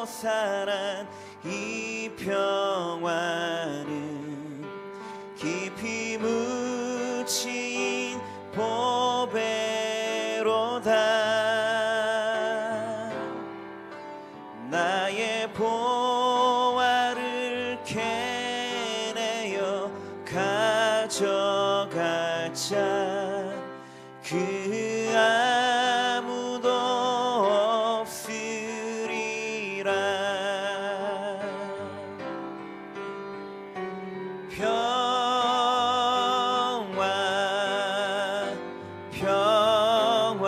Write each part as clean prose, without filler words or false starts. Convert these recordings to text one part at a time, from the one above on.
솟아난 이 평화는 깊이 묻힌 보배로다. 나의 보화를 캐내어 가져가자. 그 아무도 없으리라.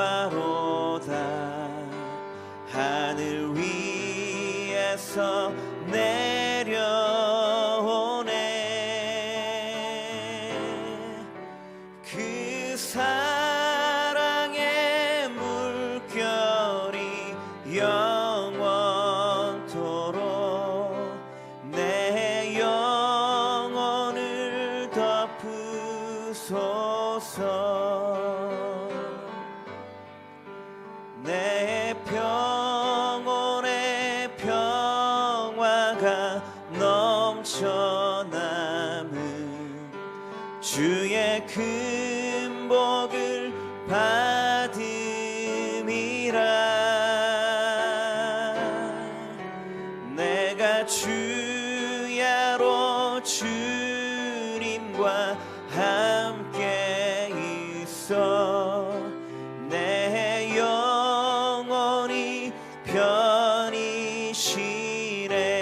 평화로다. 하늘 위에서 내려오네. 그 사랑의 물결이 영원토록 내 영혼을 덮으소서. 내 평온의 평화가 넘쳐남은 주의 큰 복을 받음이라. 내가 주야로 주님과 함께 있어 내 영혼이 편히 쉬네.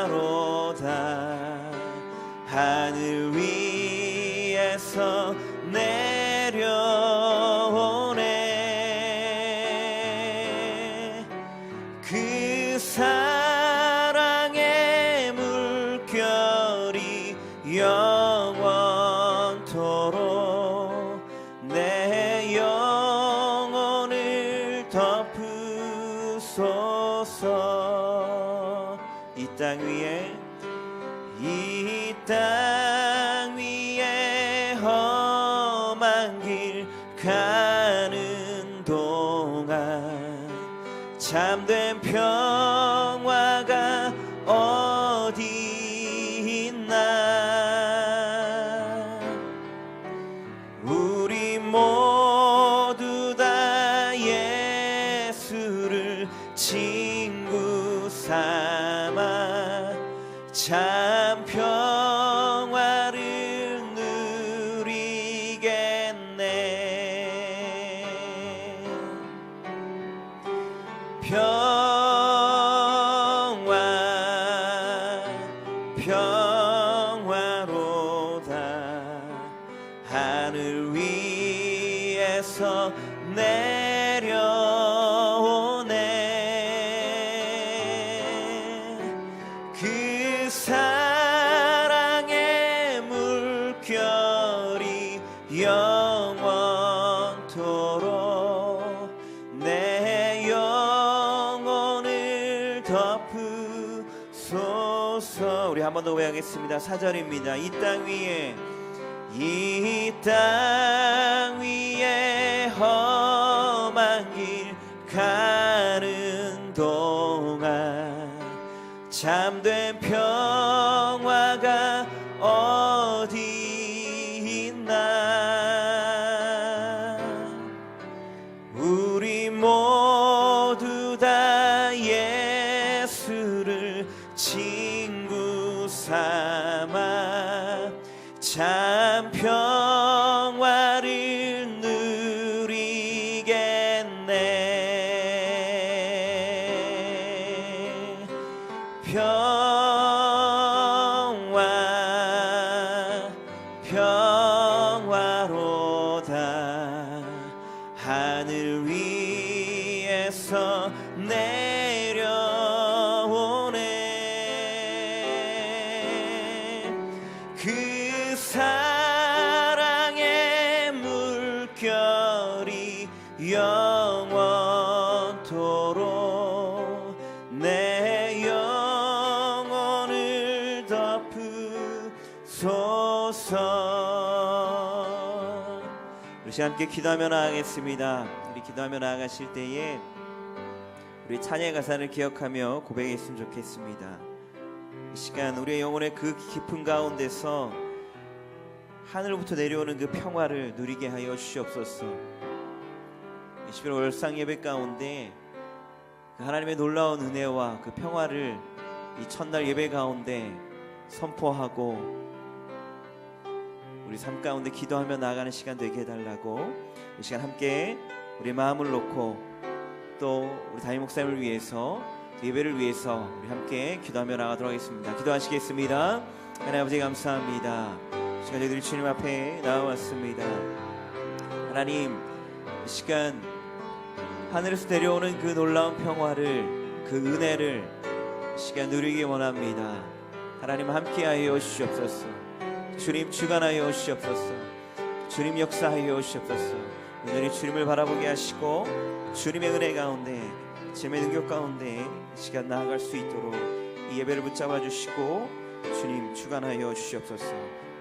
평화로다. 하늘 위에서 내려오네. 그 사랑의 물결이 영원토록 내 영혼을 덮으소서. 이 땅 위에 험한 길 가는 동안 참된 평화가 어디 있나. 우리 모두 다 예수를 친구 삼아 참 평화를 누리겠네. 평화로다. 하늘 위에서 내려오네. 그 사랑의 물결이 영원토록 내 영혼을 덮으소서. 우리 한 번 더 외하겠습니다. 4절입니다. 이 땅 위에 험한 길 가는 동안 참된 평화가 어디 있나. 우리 모두 다 예수를 친구 삼아 참 평화를 누리겠네. 평화로다. 하늘 위에서 내려오네. 그 사랑의 물결이 영원토록 내 영혼을 다시 함께 기도하며 나아가겠습니다. 우리 기도하며 나아가실 때에 우리 찬양의 가사를 기억하며 고백했으면 좋겠습니다. 이 시간 우리의 영혼의 그 깊은 가운데서 하늘부터 내려오는 그 평화를 누리게 하여 주시옵소서. 21일 월상 예배 가운데 그 하나님의 놀라운 은혜와 그 평화를 이 첫날 예배 가운데 선포하고 우리 삶 가운데 기도하며 나아가는 시간 되게 해달라고, 이 시간 함께 우리 마음을 놓고 또 우리 담임 목사님을 위해서, 예배를 위해서 우리 함께 기도하며 나가도록 하겠습니다. 기도하시겠습니다. 하나님 아버지 감사합니다. 이 시간 저희들이 주님 앞에 나와왔습니다. 하나님, 이 시간 하늘에서 내려오는 그 놀라운 평화를, 그 은혜를 이 시간 누리기 원합니다. 하나님 함께하여 주시옵소서. 주님 주관하여 주시옵소서. 주님 역사하여 주시옵소서. 오늘이 주님을 바라보게 하시고 주님의 은혜 가운데, 주님의 능력 가운데 이 시간 나아갈 수 있도록 이 예배를 붙잡아 주시고 주님 주관하여 주시옵소서.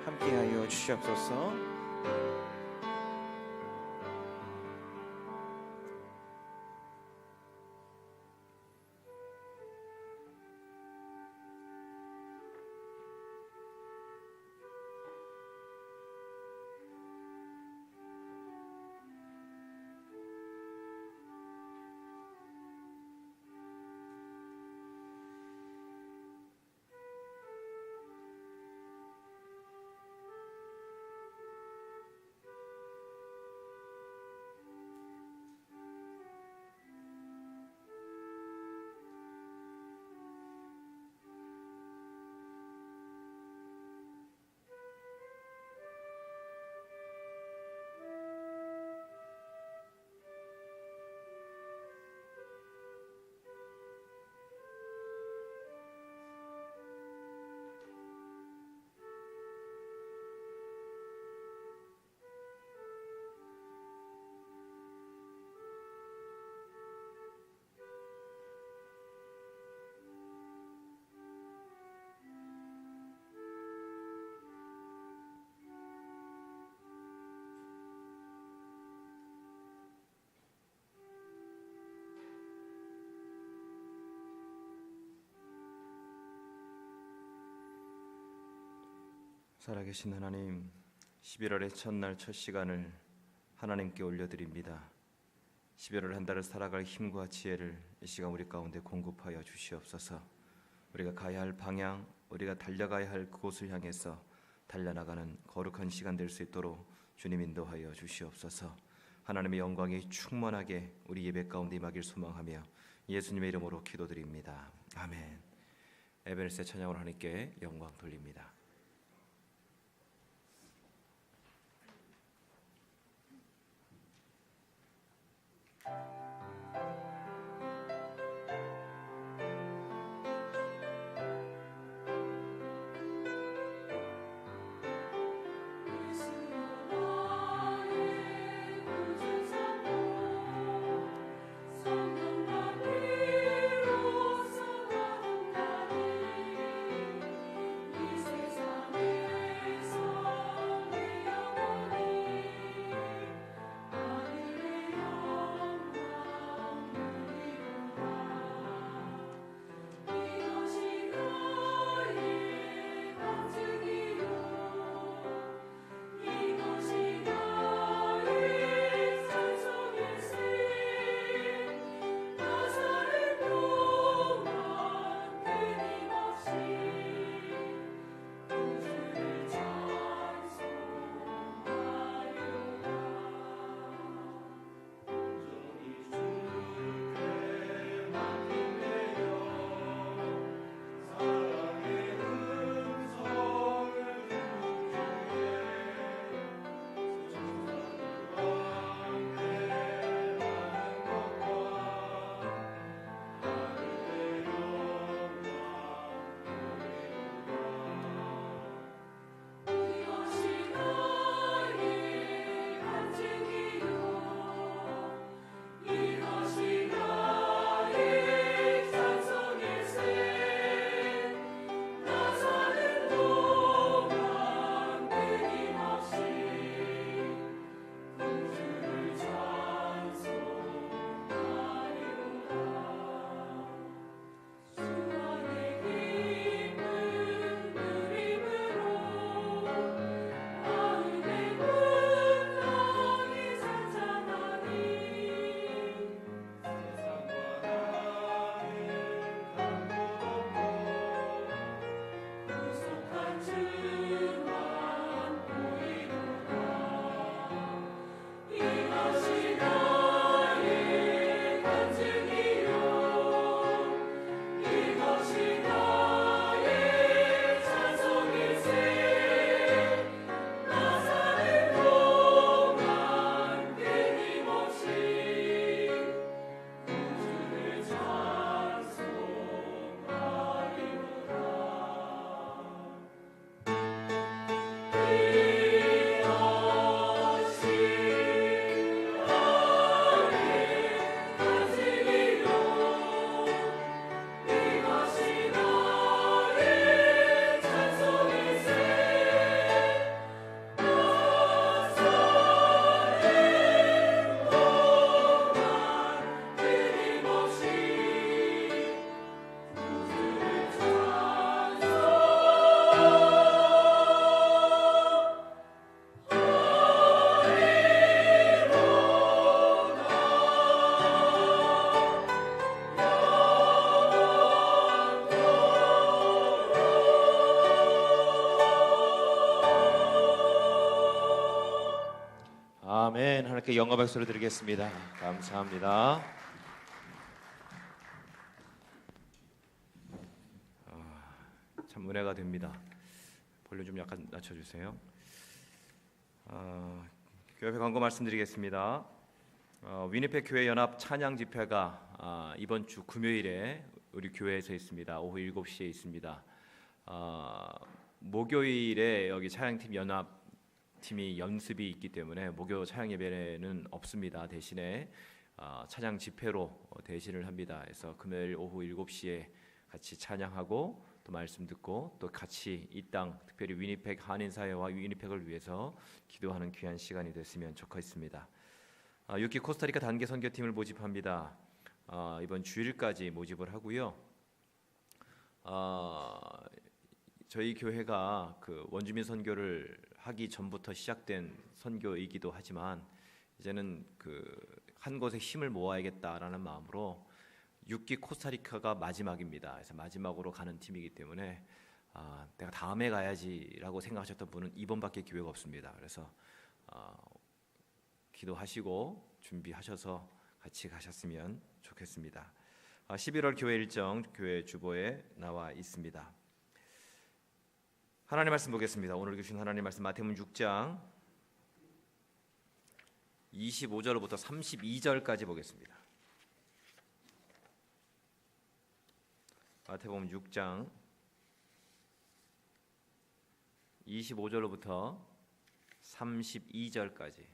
함께하여 주시옵소서. 살아계신 하나님, 11월의 첫날 첫 시간을 하나님께 올려드립니다. 11월 한 달을 살아갈 힘과 지혜를 이 시간 우리 가운데 공급하여 주시옵소서. 우리가 가야 할 방향, 우리가 달려가야 할 그곳을 향해서 달려나가는 거룩한 시간 될 수 있도록 주님 인도하여 주시옵소서. 하나님의 영광이 충만하게 우리 예배 가운데 임하길 소망하며 예수님의 이름으로 기도드립니다. 아멘. 에베네세 찬양으로 하나님께 영광 돌립니다. 하나님께 영광 박수를 드리겠습니다. 감사합니다. 참 은혜가 됩니다. 볼륨 좀 약간 낮춰주세요. 교회 광고 말씀드리겠습니다. 위니펙 교회 연합 찬양 집회가 이번 주 금요일에 우리 교회에서 있습니다. 오후 7시에 있습니다. 목요일에 여기 찬양팀 연합팀이 연습이 있기 때문에 목요 찬양 예배는 없습니다. 대신에 찬양 집회로 대신을 합니다. 그래서 금요일 오후 7시에 같이 찬양하고 또 말씀 듣고 또 같이 이 땅 특별히 위니펙 한인사회와 위니펙을 위해서 기도하는 귀한 시간이 됐으면 좋겠습니다. 6기 코스타리카 단계 선교팀을 모집합니다. 이번 주일까지 모집을 하고요. 저희 교회가 그 원주민 선교를 하기 전부터 시작된 선교이기도 하지만 이제는 그 한 곳에 힘을 모아야겠다라는 마음으로 6기 코스타리카가 마지막입니다. 그래서 마지막으로 가는 팀이기 때문에 내가 다음에 가야지라고 생각하셨던 분은 이번밖에 기회가 없습니다. 그래서 기도하시고 준비하셔서 같이 가셨으면 좋겠습니다. 11월 교회 일정 교회 주보에 나와 있습니다. 하나님 말씀 보겠습니다. 오늘 주신 하나님 말씀 마태복음 6장 25절부터 32절까지 보겠습니다. 마태복음 6장 25절로부터 32절까지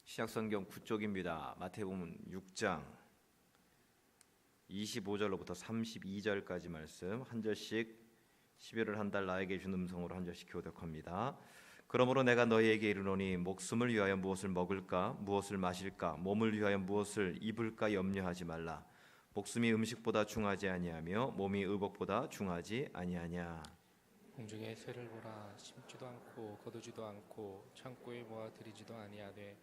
시약성경 9쪽입니다. 마태복음 6장 25절로부터 32절까지 말씀 한 절씩 11월 한 달 나에게 준 음성으로 한 절씩 교독합니다. 그러므로 내가 너희에게 이르노니 목숨을 위하여 무엇을 먹을까 무엇을 마실까 몸을 위하여 무엇을 입을까 염려하지 말라. 목숨이 음식보다 중하지 아니하며 몸이 의복보다 중하지 아니하냐. 공중의 새를 보라. 심지도 않고 거두지도 않고 창고에 모아 들이지도 아니하되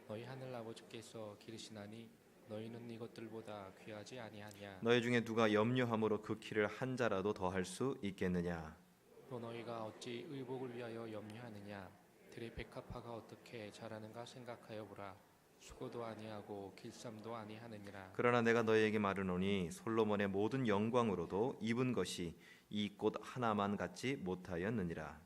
너희 하늘 아버지께서 기르시나니 너희는 이것들보다 귀하지 아니하냐. 너희 중에 누가 염려함으로 그 키를 한 자라도 더할 수 있겠느냐. 또 너희가 어찌 의복을 위하여 염려하느냐. 들의 백합화가 어떻게 자라는가 생각하여 보라. 수고도 아니하고 길쌈도 아니하느니라. 그러나 내가 너희에게 말하노니 솔로몬의 모든 영광으로도 입은 것이 이 꽃 하나만 같지 못하였느니라.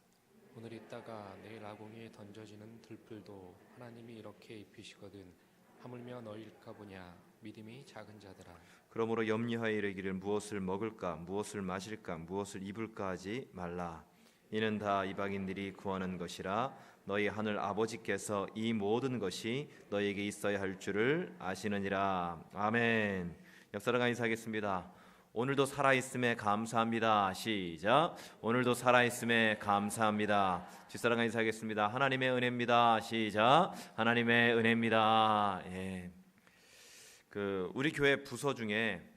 오늘 있다가 내일 아궁이에 던져지는 들풀도 하나님이 이렇게 입히시거든 하물며 너희일까 보냐. 믿음이 작은 자들아. 그러므로 염려하여 이르기를 무엇을 먹을까 무엇을 마실까 무엇을 입을까 하지 말라. 이는 다 이방인들이 구하는 것이라. 너희 하늘 아버지께서 이 모든 것이 너희에게 있어야 할 줄을 아시느니라. 아멘. 역사를 인사하겠습니다. 오늘도 살아있음에 감사합니다. 시작. 오늘도 살아있음에 감사합니다. 뒷사람 인사하겠습니다. 하나님의 은혜입니다. 시작. 하나님의 은혜입니다. 예. 우리 교회 부서 중에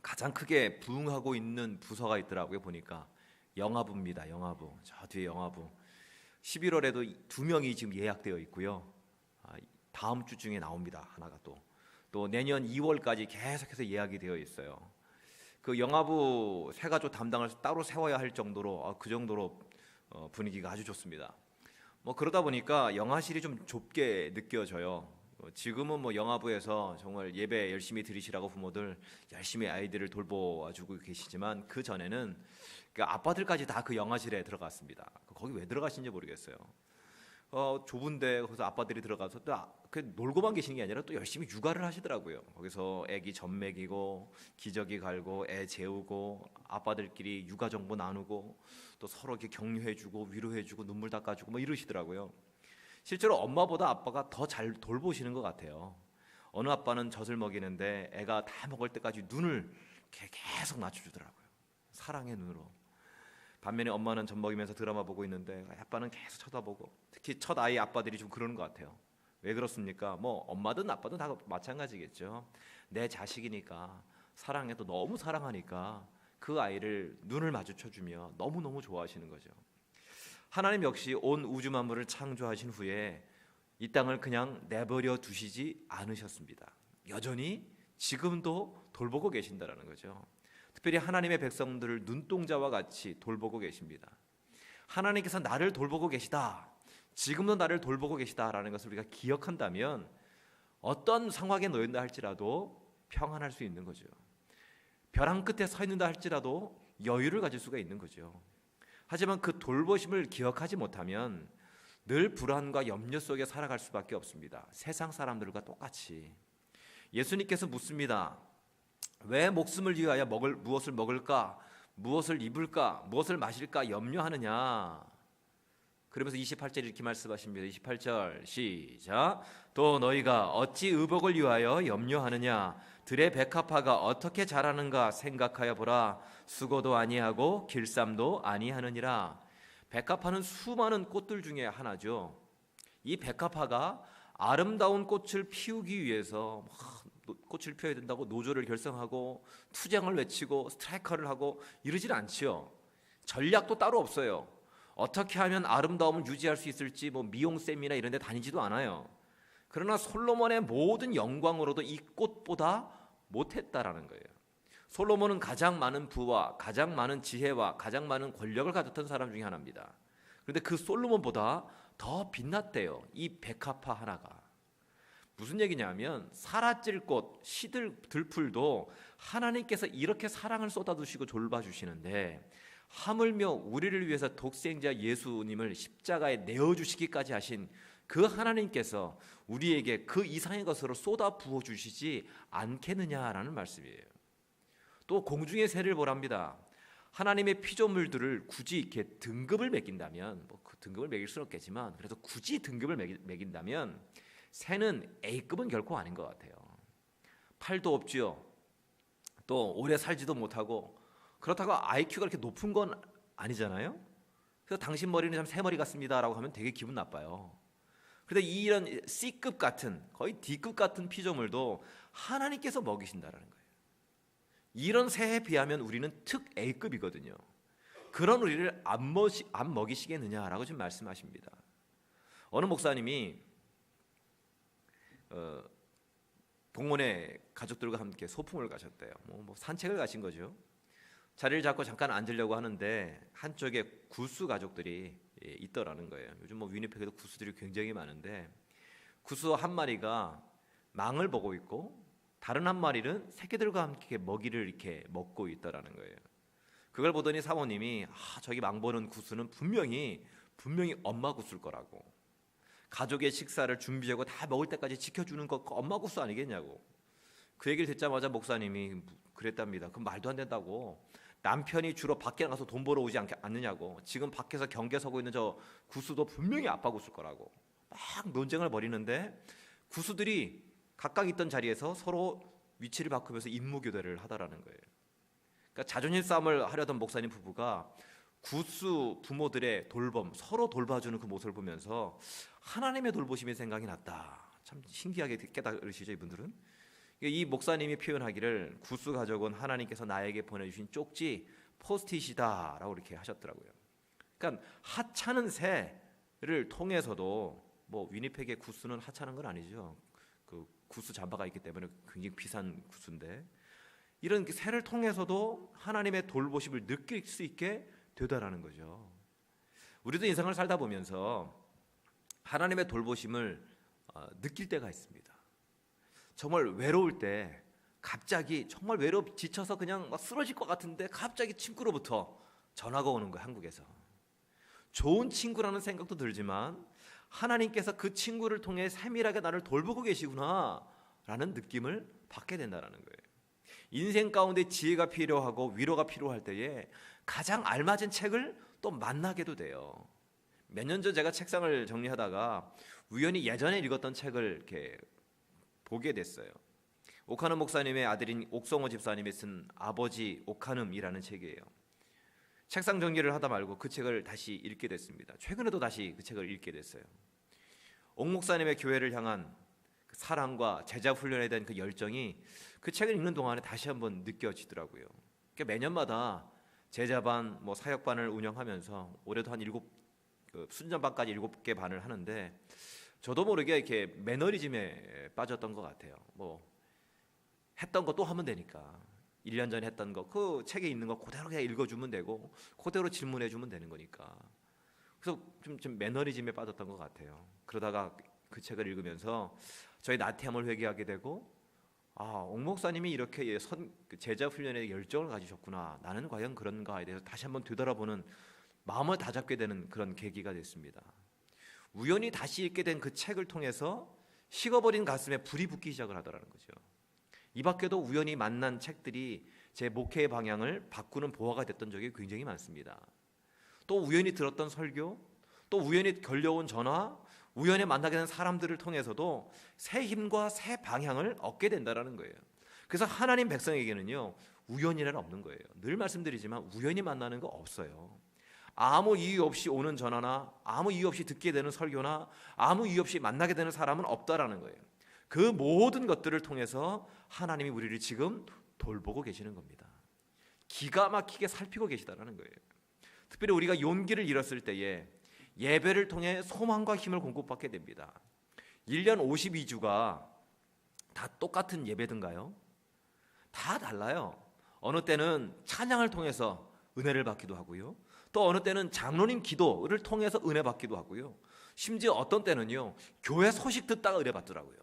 가장 크게 부흥하고 있는 부서가 있더라고요. 보니까 영화부입니다. 영화부. 저 뒤에 영화부. 11월에도 2명이 지금 예약되어 있고요. 다음 주 중에 나옵니다. 하나가 또 내년 2월까지 계속해서 예약이 되어 있어요. 그 영화부 세 가족 담당을 따로 세워야 할 정도로 그 정도로 분위기가 아주 좋습니다. 뭐 그러다 보니까 영화실이 좀 좁게 느껴져요. 지금은 뭐 영화부에서 정말 예배 열심히 드리시라고 부모들 열심히 아이들을 돌보아주고 계시지만 그 전에는 아빠들까지 다 그 영화실에 들어갔습니다. 거기 왜 들어가신지 모르겠어요. 좁은데 거기서 아빠들이 들어가서 또 놀고만 계시는 게 아니라 또 열심히 육아를 하시더라고요. 거기서 애기 젖 먹이고 기저귀 갈고 애 재우고 아빠들끼리 육아 정보 나누고 또 서로 이렇게 격려해주고 위로해주고 눈물 닦아주고 뭐 이러시더라고요. 실제로 엄마보다 아빠가 더 잘 돌보시는 것 같아요. 어느 아빠는 젖을 먹이는데 애가 다 먹을 때까지 눈을 계속 낮춰주더라고요. 사랑의 눈으로. 반면에 엄마는 젖 먹이면서 드라마 보고 있는데 아빠는 계속 쳐다보고, 특히 첫 아이 아빠들이 좀 그러는 것 같아요. 왜 그렇습니까? 뭐 엄마든 아빠든 다 마찬가지겠죠. 내 자식이니까 사랑해도 너무 사랑하니까 그 아이를 눈을 마주쳐주며 너무너무 좋아하시는 거죠. 하나님 역시 온 우주 만물을 창조하신 후에 이 땅을 그냥 내버려 두시지 않으셨습니다. 여전히 지금도 돌보고 계신다라는 거죠. 특별히 하나님의 백성들을 눈동자와 같이 돌보고 계십니다. 하나님께서 나를 돌보고 계시다, 지금도 나를 돌보고 계시다라는 것을 우리가 기억한다면 어떤 상황에 놓인다 할지라도 평안할 수 있는 거죠. 벼랑 끝에 서 있는다 할지라도 여유를 가질 수가 있는 거죠. 하지만 그 돌보심을 기억하지 못하면 늘 불안과 염려 속에 살아갈 수밖에 없습니다. 세상 사람들과 똑같이. 예수님께서 묻습니다. 왜 목숨을 위하여 무엇을 먹을까, 무엇을 입을까, 무엇을 마실까 염려하느냐. 그러면서 28절 이렇게 말씀하십니다. 28절 시작. 또 너희가 어찌 의복을 위하여 염려하느냐. 들의 백합화가 어떻게 자라는가 생각하여 보라. 수고도 아니하고 길쌈도 아니하느니라. 백합화는 수많은 꽃들 중에 하나죠. 이 백합화가 아름다운 꽃을 피우기 위해서 꽃을 피워야 된다고 노조를 결성하고 투쟁을 외치고 스트라이커를 하고 이러질 않지요. 전략도 따로 없어요. 어떻게 하면 아름다움을 유지할 수 있을지 미용 세미나 이런 데 다니지도 않아요. 그러나 솔로몬의 모든 영광으로도 이 꽃보다 못했다라는 거예요. 솔로몬은 가장 많은 부와 가장 많은 지혜와 가장 많은 권력을 가졌던 사람 중에 하나입니다. 그런데 그 솔로몬보다 더 빛났대요. 이 백합화 하나가. 무슨 얘기냐면 사라질꽃, 들풀도 하나님께서 이렇게 사랑을 쏟아주시고 돌봐주시는데 하물며 우리를 위해서 독생자 예수님을 십자가에 내어주시기까지 하신 그 하나님께서 우리에게 그 이상의 것으로 쏟아 부어주시지 않겠느냐라는 말씀이에요. 또 공중의 새를 보랍니다. 하나님의 피조물들을 굳이 이렇게 등급을 매긴다면 그 등급을 매길 수는 없겠지만 그래도 굳이 등급을 매긴다면 새는 A급은 결코 아닌 것 같아요. 팔도 없지요. 또 오래 살지도 못하고 그렇다고 IQ가 그렇게 높은 건 아니잖아요. 그래서 당신 머리는 참 새머리 같습니다라고 하면 되게 기분 나빠요. 그런데 이런 C급 같은 거의 D급 같은 피조물도 하나님께서 먹이신다라는 거예요. 이런 새에 비하면 우리는 특 A급이거든요. 그런 우리를 안 먹이시겠느냐라고 지금 말씀하십니다. 어느 목사님이 동문회 가족들과 함께 소풍을 가셨대요. 산책을 가신 거죠. 자리를 잡고 잠깐 앉으려고 하는데 한쪽에 구스 가족들이 있더라는 거예요. 요즘 위니펙에도 구스들이 굉장히 많은데 구스 한 마리가 망을 보고 있고 다른 한 마리는 새끼들과 함께 먹이를 이렇게 먹고 있더라는 거예요. 그걸 보더니 사모님이 저기 망 보는 구스는 분명히 엄마 구스일 거라고. 가족의 식사를 준비하고 다 먹을 때까지 지켜주는 거 엄마 구스 아니겠냐고. 그 얘기를 듣자마자 목사님이 그랬답니다. 그럼 말도 안 된다고. 남편이 주로 밖에 나가서 돈 벌어 오지 않느냐고. 지금 밖에서 경계 서고 있는 저 구스도 분명히 아빠 구스일 거라고. 막 논쟁을 벌이는데 구스들이 각각 있던 자리에서 서로 위치를 바꾸면서 임무교대를 하더라는 거예요. 그러니까 자존심 싸움을 하려던 목사님 부부가 구스 부모들의 돌봄, 서로 돌봐주는 그 모습을 보면서 하나님의 돌보심이 생각이 났다. 참 신기하게 깨달으시죠, 이분들은? 이 목사님이 표현하기를 구스 가족은 하나님께서 나에게 보내주신 쪽지 포스트잇이다라고 이렇게 하셨더라고요. 그러니까 하찮은 새를 통해서도 위니펙의 구스는 하찮은 건 아니죠. 그 구스 잠바가 있기 때문에 굉장히 비싼 구스인데 이런 새를 통해서도 하나님의 돌보심을 느낄 수 있게 되다라는 거죠. 우리도 인생을 살다 보면서 하나님의 돌보심을 느낄 때가 있습니다. 정말 외로울 때 갑자기 정말 지쳐서 그냥 막 쓰러질 것 같은데 갑자기 친구로부터 전화가 오는 거예요. 한국에서 좋은 친구라는 생각도 들지만 하나님께서 그 친구를 통해 세밀하게 나를 돌보고 계시구나 라는 느낌을 받게 된다는 거예요. 인생 가운데 지혜가 필요하고 위로가 필요할 때에 가장 알맞은 책을 또 만나게도 돼요. 몇 년 전 제가 책상을 정리하다가 우연히 예전에 읽었던 책을 이렇게 보게 됐어요. 오카눔 목사님의 아들인 옥성호 집사님이 쓴 아버지 오카눔이라는 책이에요. 책상 정리를 하다 말고 그 책을 다시 읽게 됐습니다. 최근에도 다시 그 책을 읽게 됐어요. 옥 목사님의 교회를 향한 그 사랑과 제자 훈련에 대한 그 열정이 그 책을 읽는 동안에 다시 한번 느껴지더라고요. 그러니까 매년마다 제자반, 사역반을 운영하면서 올해도 한 순전반까지 7개 반을 하는데 저도 모르게 이렇게 매너리즘에 빠졌던 것 같아요. 했던 거 또 하면 되니까 1년 전에 했던 거 그 책에 있는 거 그대로 그냥 읽어주면 되고 그대로 질문해주면 되는 거니까 그래서 좀 매너리즘에 빠졌던 것 같아요. 그러다가 그 책을 읽으면서 저희 나태함을 회개하게 되고, 옥 목사님이 이렇게 제자 훈련에 열정을 가지셨구나, 나는 과연 그런가에 대해서 다시 한번 되돌아보는 마음을 다잡게 되는 그런 계기가 됐습니다. 우연히 다시 읽게 된 그 책을 통해서 식어버린 가슴에 불이 붙기 시작을 하더라는 거죠. 이 밖에도 우연히 만난 책들이 제 목회의 방향을 바꾸는 보화가 됐던 적이 굉장히 많습니다. 또 우연히 들었던 설교, 또 우연히 걸려온 전화, 우연히 만나게 된 사람들을 통해서도 새 힘과 새 방향을 얻게 된다는 거예요. 그래서 하나님 백성에게는요, 우연이란 없는 거예요. 늘 말씀드리지만 우연히 만나는 거 없어요. 아무 이유 없이 오는 전화나 아무 이유 없이 듣게 되는 설교나 아무 이유 없이 만나게 되는 사람은 없다라는 거예요. 그 모든 것들을 통해서 하나님이 우리를 지금 돌보고 계시는 겁니다. 기가 막히게 살피고 계시다라는 거예요. 특별히 우리가 용기를 잃었을 때에 예배를 통해 소망과 힘을 공급받게 됩니다. 1년 52주가 다 똑같은 예배든가요? 다 달라요. 어느 때는 찬양을 통해서 은혜를 받기도 하고요, 또 어느 때는 장로님 기도를 통해서 은혜 받기도 하고요, 심지어 어떤 때는요, 교회 소식 듣다가 은혜 받더라고요.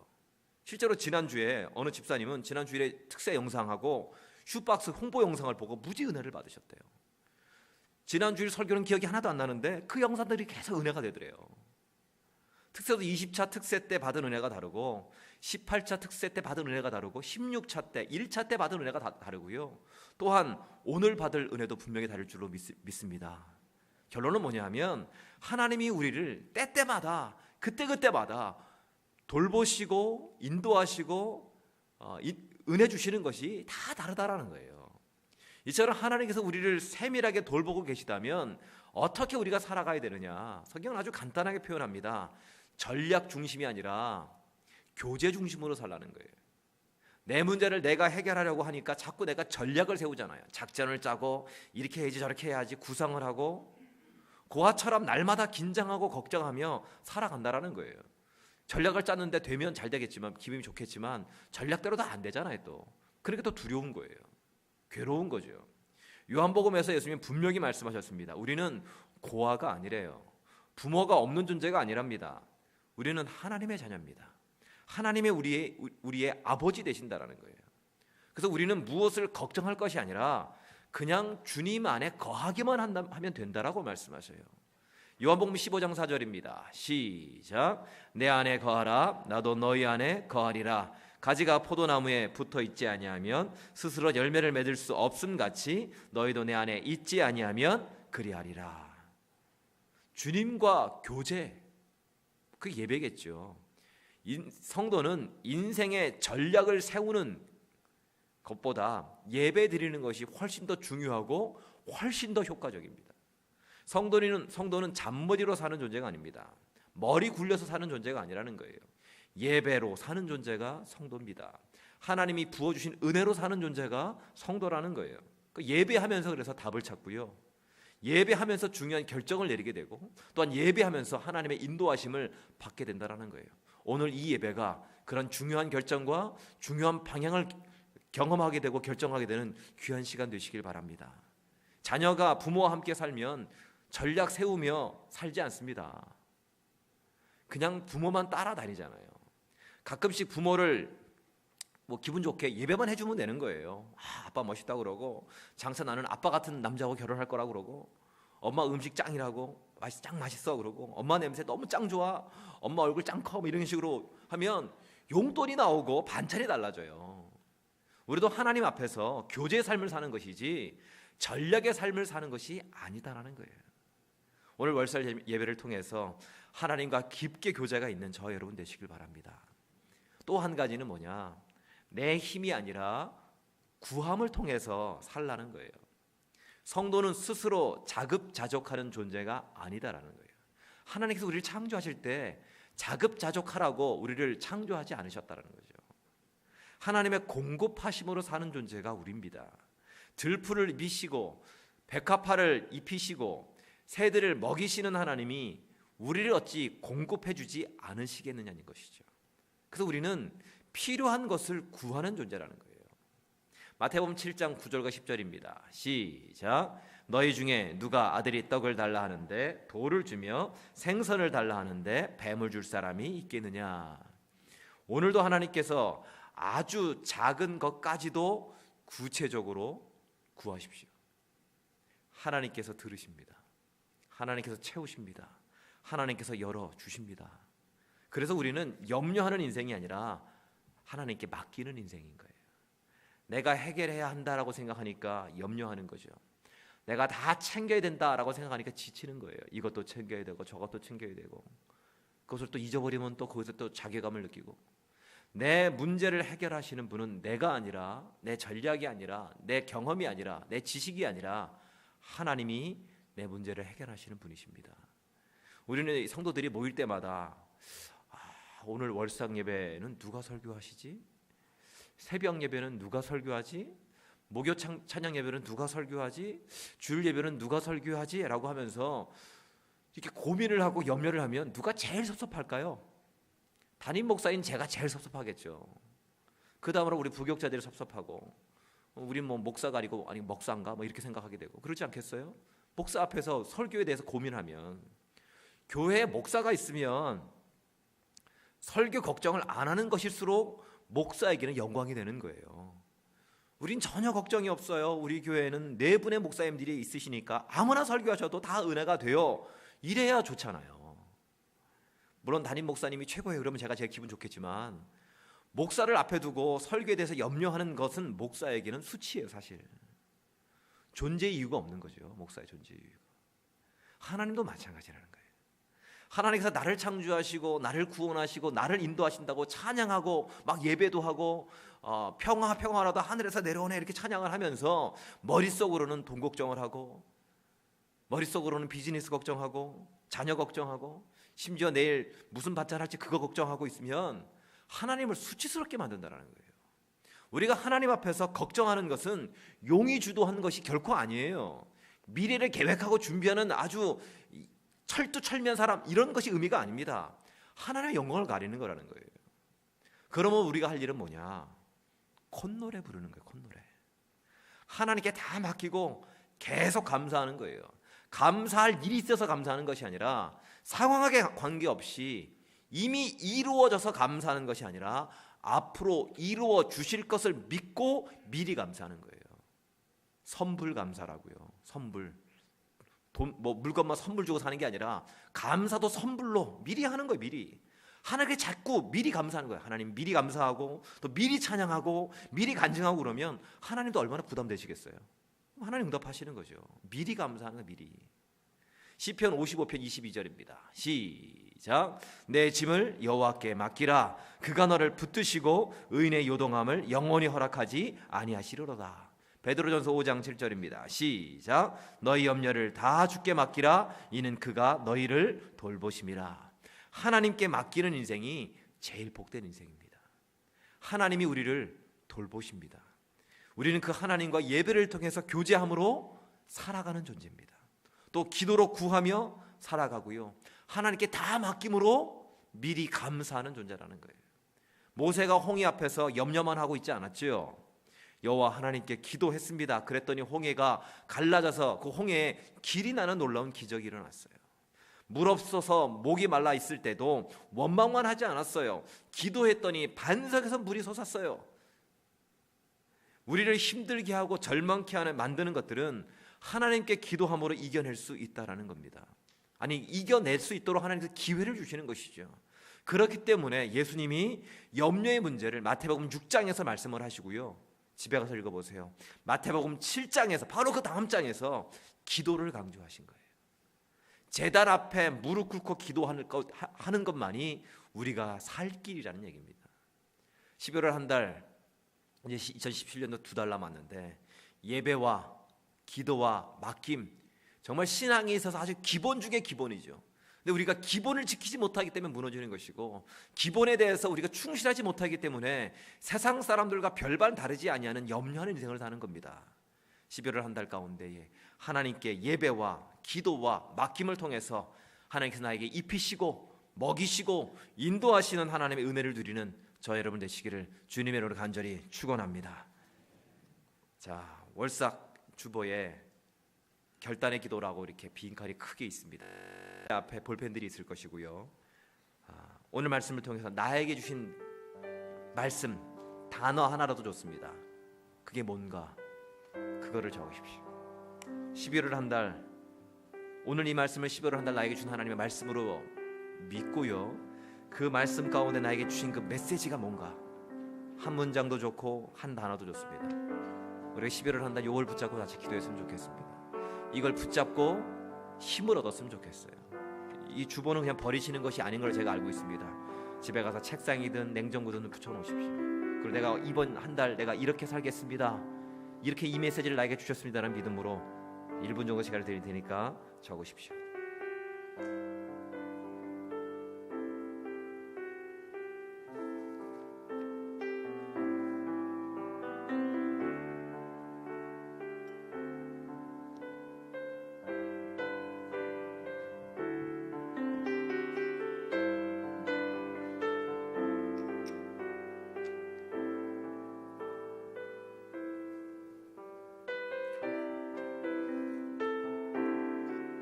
실제로 지난주에 어느 집사님은 지난주일에 특세 영상하고 슈박스 홍보 영상을 보고 무지 은혜를 받으셨대요. 지난주일 설교는 기억이 하나도 안 나는데 그 영상들이 계속 은혜가 되더래요. 특세도 20차 특세 때 받은 은혜가 다르고 18차 특세 때 받은 은혜가 다르고 16차 때 1차 때 받은 은혜가 다르고요, 또한 오늘 받을 은혜도 분명히 다를 줄로 믿습니다. 결론은 뭐냐 하면 하나님이 우리를 때때마다 그때그때마다 돌보시고 인도하시고 은혜 주시는 것이 다 다르다라는 거예요. 이처럼 하나님께서 우리를 세밀하게 돌보고 계시다면 어떻게 우리가 살아가야 되느냐, 성경은 아주 간단하게 표현합니다. 전략 중심이 아니라 교제 중심으로 살라는 거예요. 내 문제를 내가 해결하려고 하니까 자꾸 내가 전략을 세우잖아요. 작전을 짜고 이렇게 해야지 저렇게 해야지 구상을 하고 고아처럼 날마다 긴장하고 걱정하며 살아간다라는 거예요. 전략을 짰는데 되면 잘 되겠지만 기분이 좋겠지만 전략대로 다 안 되잖아요. 또 그러니까 또 두려운 거예요. 괴로운 거죠. 요한복음에서 예수님이 분명히 말씀하셨습니다. 우리는 고아가 아니래요. 부모가 없는 존재가 아니랍니다. 우리는 하나님의 자녀입니다. 하나님이 우리의 아버지 되신다라는 거예요. 그래서 우리는 무엇을 걱정할 것이 아니라 그냥 주님 안에 거하기만 하면 된다라고 말씀하셔요. 요한복음 15장 4절입니다. 시작. 내 안에 거하라 나도 너희 안에 거하리라. 가지가 포도나무에 붙어 있지 아니하면 스스로 열매를 맺을 수 없음 같이 너희도 내 안에 있지 아니하면 그리하리라. 주님과 교제, 그 예배겠죠. 성도는 인생의 전략을 세우는 것보다 예배 드리는 것이 훨씬 더 중요하고 훨씬 더 효과적입니다. 성도는 잠머리로 사는 존재가 아닙니다. 머리 굴려서 사는 존재가 아니라는 거예요. 예배로 사는 존재가 성도입니다. 하나님이 부어주신 은혜로 사는 존재가 성도라는 거예요. 예배하면서 그래서 답을 찾고요, 예배하면서 중요한 결정을 내리게 되고 또한 예배하면서 하나님의 인도하심을 받게 된다는 거예요. 오늘 이 예배가 그런 중요한 결정과 중요한 방향을 경험하게 되고 결정하게 되는 귀한 시간 되시길 바랍니다. 자녀가 부모와 함께 살면 전략 세우며 살지 않습니다. 그냥 부모만 따라다니잖아요. 가끔씩 부모를 기분 좋게 예배만 해주면 되는 거예요. 아빠 멋있다 그러고, 장사 나는 아빠 같은 남자하고 결혼할 거라고 그러고, 엄마 음식 짱이라고, 짱 맛있어 그러고, 엄마 냄새 너무 짱 좋아, 엄마 얼굴 짱 커, 이런 식으로 하면 용돈이 나오고 반찬이 달라져요. 우리도 하나님 앞에서 교제의 삶을 사는 것이지 전략의 삶을 사는 것이 아니다라는 거예요. 오늘 월설 예배를 통해서 하나님과 깊게 교제가 있는 저 여러분 되시길 바랍니다. 또 한 가지는 뭐냐, 내 힘이 아니라 구함을 통해서 살라는 거예요. 성도는 스스로 자급자족하는 존재가 아니다라는 거예요. 하나님께서 우리를 창조하실 때 자급자족하라고 우리를 창조하지 않으셨다는 거죠. 하나님의 공급하심으로 사는 존재가 우리입니다. 들풀을 미시고 백합화를 입히시고 새들을 먹이시는 하나님이 우리를 어찌 공급해 주지 않으시겠느냐는 것이죠. 그래서 우리는 필요한 것을 구하는 존재라는 거예요. 마태복음 7장 9절과 10절입니다. 시작. 너희 중에 누가 아들이 떡을 달라 하는데 돌을 주며 생선을 달라 하는데 뱀을 줄 사람이 있겠느냐. 오늘도 하나님께서 아주 작은 것까지도 구체적으로 구하십시오. 하나님께서 들으십니다. 하나님께서 채우십니다. 하나님께서 열어주십니다. 그래서 우리는 염려하는 인생이 아니라 하나님께 맡기는 인생인 거예요. 내가 해결해야 한다라고 생각하니까 염려하는 거죠. 내가 다 챙겨야 된다라고 생각하니까 지치는 거예요. 이것도 챙겨야 되고 저것도 챙겨야 되고, 그것을 또 잊어버리면 또 거기서 또 자괴감을 느끼고. 내 문제를 해결하시는 분은 내가 아니라, 내 전략이 아니라, 내 경험이 아니라, 내 지식이 아니라 하나님이 내 문제를 해결하시는 분이십니다. 우리는 성도들이 모일 때마다 오늘 월상 예배는 누가 설교하시지? 새벽 예배는 누가 설교하지? 목요 찬양 예배는 누가 설교하지? 주일 예배는 누가 설교하지? 라고 하면서 이렇게 고민을 하고 염려를 하면 누가 제일 섭섭할까요? 담임 목사인 제가 제일 섭섭하겠죠. 그 다음으로 우리 부교육자들이 섭섭하고, 우리 뭐 목사가 아니고 아니 목사인가 뭐 이렇게 생각하게 되고, 그렇지 않겠어요? 목사 앞에서 설교에 대해서 고민하면, 교회에 목사가 있으면 설교 걱정을 안 하는 것일수록 목사에게는 영광이 되는 거예요. 우린 전혀 걱정이 없어요. 우리 교회는 4분의 목사님들이 있으시니까 아무나 설교하셔도 다 은혜가 돼요. 이래야 좋잖아요. 물론 담임 목사님이 최고예요. 그러면 제가 제일 기분 좋겠지만, 목사를 앞에 두고 설교에 대해서 염려하는 것은 목사에게는 수치예요. 사실 존재의 이유가 없는 거죠. 목사의 존재의 이유가. 하나님도 마찬가지라는 거예요. 하나님께서 나를 창조하시고 나를 구원하시고 나를 인도하신다고 찬양하고 막 예배도 하고 평화라도 하늘에서 내려오네 이렇게 찬양을 하면서 머릿속으로는 돈 걱정을 하고, 머릿속으로는 비즈니스 걱정하고, 자녀 걱정하고, 심지어 내일 무슨 반찬할지 그거 걱정하고 있으면 하나님을 수치스럽게 만든다는 거예요. 우리가 하나님 앞에서 걱정하는 것은 용이 주도한 것이 결코 아니에요. 미래를 계획하고 준비하는 아주 철두철미한 사람, 이런 것이 의미가 아닙니다. 하나님의 영광을 가리는 거라는 거예요. 그러면 우리가 할 일은 뭐냐? 콧노래 부르는 거예요. 콧노래. 하나님께 다 맡기고 계속 감사하는 거예요. 감사할 일이 있어서 감사하는 것이 아니라, 상황에 관계없이 이미 이루어져서 감사하는 것이 아니라 앞으로 이루어 주실 것을 믿고 미리 감사하는 거예요. 선불 감사라고요. 선불. 돈, 뭐 물건만 선불 주고 사는 게 아니라 감사도 선불로 미리 하는 거예요. 미리. 하나님께 자꾸 미리 감사하는 거예요. 하나님 미리 감사하고 또 미리 찬양하고 미리 간증하고 그러면 하나님도 얼마나 부담되시겠어요. 하나님 응답하시는 거죠. 미리 감사하는 거예요. 미리. 시편 55편 22절입니다. 시작. 내 짐을 여호와께 맡기라. 그가 너를 붙드시고 의인의 요동함을 영원히 허락하지 아니하시리로다. 베드로전서 5장 7절입니다. 시작. 너희 염려를 다 주께 맡기라. 이는 그가 너희를 돌보심이라. 하나님께 맡기는 인생이 제일 복된 인생입니다. 하나님이 우리를 돌보십니다. 우리는 그 하나님과 예배를 통해서 교제함으로 살아가는 존재입니다. 또 기도로 구하며 살아가고요, 하나님께 다 맡김으로 미리 감사하는 존재라는 거예요. 모세가 홍해 앞에서 염려만 하고 있지 않았죠. 여호와 하나님께 기도했습니다. 그랬더니 홍해가 갈라져서 그 홍해에 길이 나는 놀라운 기적이 일어났어요. 물 없어서 목이 말라 있을 때도 원망만 하지 않았어요. 기도했더니 반석에서 물이 솟았어요. 우리를 힘들게 하고 절망케 하는 만드는 것들은 하나님께 기도함으로 이겨낼 수 있다라는 겁니다. 아니, 이겨낼 수 있도록 하나님께서 기회를 주시는 것이죠. 그렇기 때문에 예수님이 염려의 문제를 마태복음 6장에서 말씀을 하시고요, 집에 가서 읽어보세요. 마태복음 7장에서 바로 그 다음 장에서 기도를 강조하신 거예요. 제단 앞에 무릎 꿇고 기도하는 것만이 우리가 살 길이라는 얘기입니다. 11월 한 달, 이제 2017년도 2달 남았는데 예배와 기도와 맡김, 정말 신앙에 있어서 아주 기본 중에 기본이죠. 근데 우리가 기본을 지키지 못하기 때문에 무너지는 것이고, 기본에 대해서 우리가 충실하지 못하기 때문에 세상 사람들과 별반 다르지 아니하는 염려하는 인생을 사는 겁니다. 11월 한 달 가운데에 하나님께 예배와 기도와 맡김을 통해서 하나님께서 나에게 입히시고 먹이시고 인도하시는 하나님의 은혜를 누리는 저 여러분 되시기를 주님의 이름으로 간절히 축원합니다. 자, 월삭 주보에 결단의 기도라고 이렇게 빈칸이 크게 있습니다. 앞에 볼펜들이 있을 것이고요. 오늘 말씀을 통해서 나에게 주신 말씀 단어 하나라도 좋습니다. 그게 뭔가 그거를 적으십시오. 12월을 한 달, 오늘 이 말씀을 12월을 한 달 나에게 준 하나님의 말씀으로 믿고요, 그 말씀 가운데 나에게 주신 그 메시지가 뭔가, 한 문장도 좋고 한 단어도 좋습니다. 우리가 12월을 한 달 요걸 붙잡고 같이 기도했으면 좋겠습니다. 이걸 붙잡고 힘을 얻었으면 좋겠어요. 이 주보는 그냥 버리시는 것이 아닌 걸 제가 알고 있습니다. 집에 가서 책상이든 냉장고든 붙여놓으십시오. 그리고 내가 이번 한 달 내가 이렇게 살겠습니다, 이렇게 이 메시지를 나에게 주셨습니다라는 믿음으로 1분 정도 시간을 드릴 테니까 적으십시오.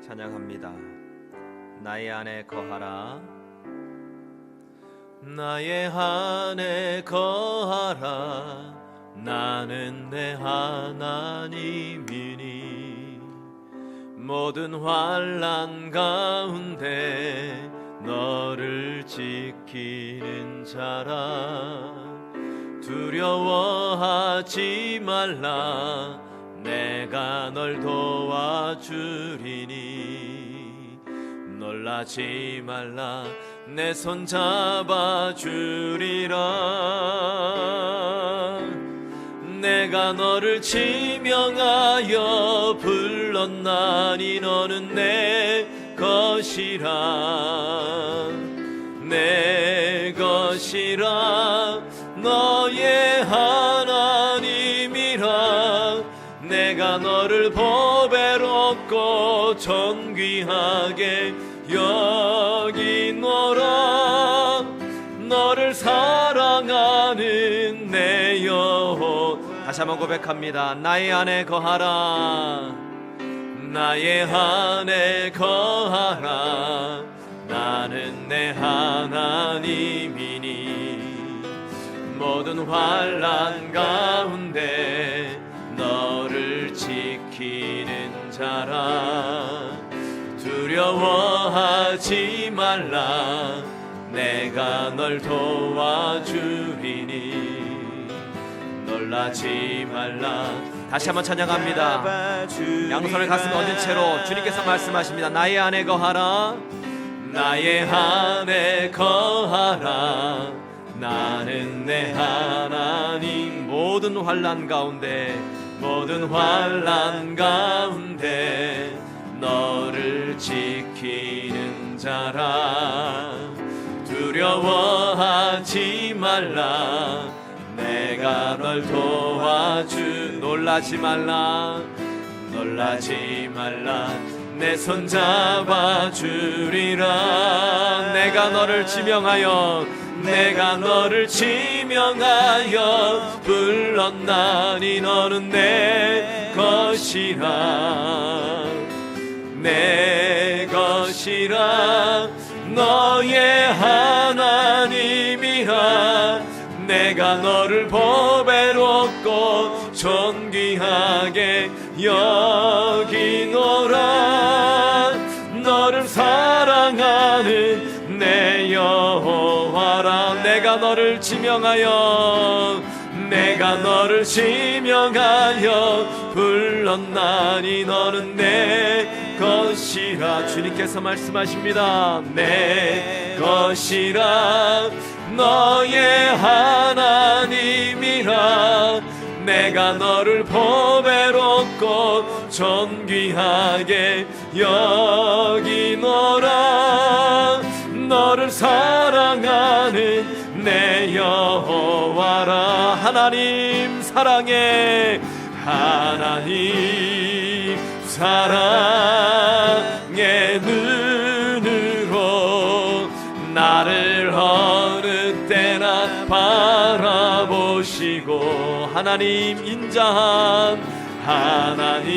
찬양합니다. 나의 안에 거하라, 나의 안에 거하라, 나는 내 하나님이니 모든 환난 가운데 너를 지키는 자라. 두려워하지 말라, 내가 널 도와주리니 놀라지 말라, 내 손 잡아주리라. 내가 너를 지명하여 불렀나니 너는 내 것이라, 내 것이라, 너의 하나님이라. 내가 너를 보배롭고 존귀하게 여기노라. 너를 사랑하는 내 영혼. 다시 한번 고백합니다. 나의 안에 거하라, 나의 안에 거하라, 나는 내 하나님이니 모든 환난 가운데 너를 지키는 자라. 두려워하지 말라, 내가 널 도와주리니 놀라지 말라. 다시 한번 찬양합니다. 양손을 가슴에 얹은 채로 주님께서 말씀하십니다. 나의 안에 거하라, 나의 안에 거하라, 나는 내 하나님. 모든 환난 가운데, 모든 환난 가운데 너를 지키는 자라. 두려워하지 말라, 내가 널 도와주. 놀라지 말라, 놀라지 말라, 내 손 잡아주리라. 내가 너를 지명하여, 내가 너를 지명하여 불렀나니 너는 내 것이라, 내 것이라, 너의 하나님이라. 내가 너를 보배롭고 존귀하게 여기노라. 너를 사랑하는 내 여호와라. 내가 너를 지명하여, 내가 너를 지명하여 불렀나니 너는 내 것이라. 주님께서 말씀하십니다. 내 것이라, 너의 하나님이라. 내가 너를 보배롭고 존귀하게 여기노라. 너를 사랑하는 내 여호와라. 하나님 사랑해, 하나님 사랑의 눈으로 나를 어느 때나 바라보시고, 하나님 인자한 하나님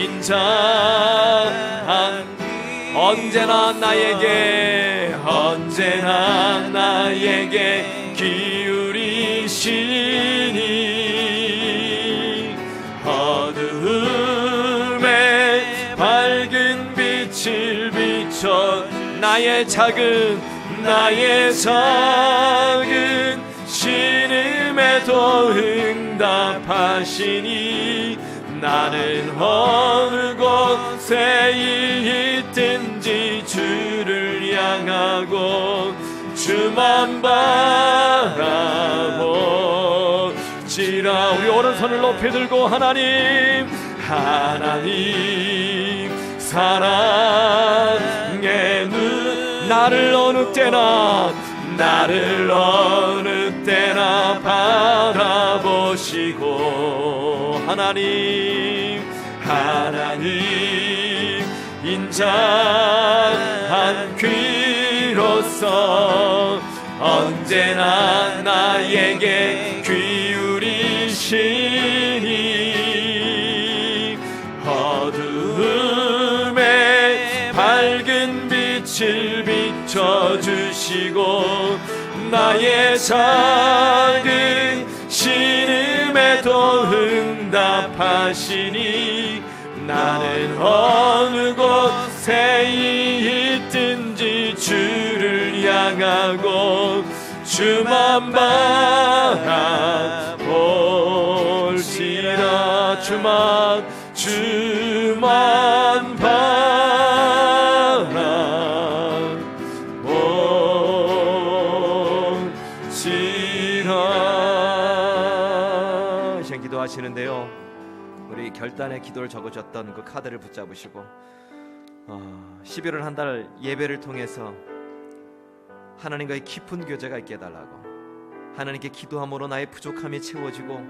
인자한 언제나 나에게 기울이시니 어두움에 밝은 빛을 비춰 나의 작은 신음에도 응답하시니 나는 어느 곳에 있든지 주를 향하고 주만 바라보지라. 우리 오른손을 높이 들고 하나님 사랑의 눈 나를 어느 때나 바라보시고 하나님 인자한 귀로서 언제나 나에게 기울이시니 어두움에 밝은 빛을 비춰주시고 나의 작은 신음에도 응답하시니 나는 어느 곳에 있든지 주를 향하고 주만 바라볼지라. 주만 바라볼지라. 이제 기도하시는데요, 우리 결단의 기도를 적으셨던 그 카드를 붙잡으시고 11월 한 달 예배를 통해서 하나님과의 깊은 교제가 있게 해달라고, 하나님께 기도함으로 나의 부족함이 채워지고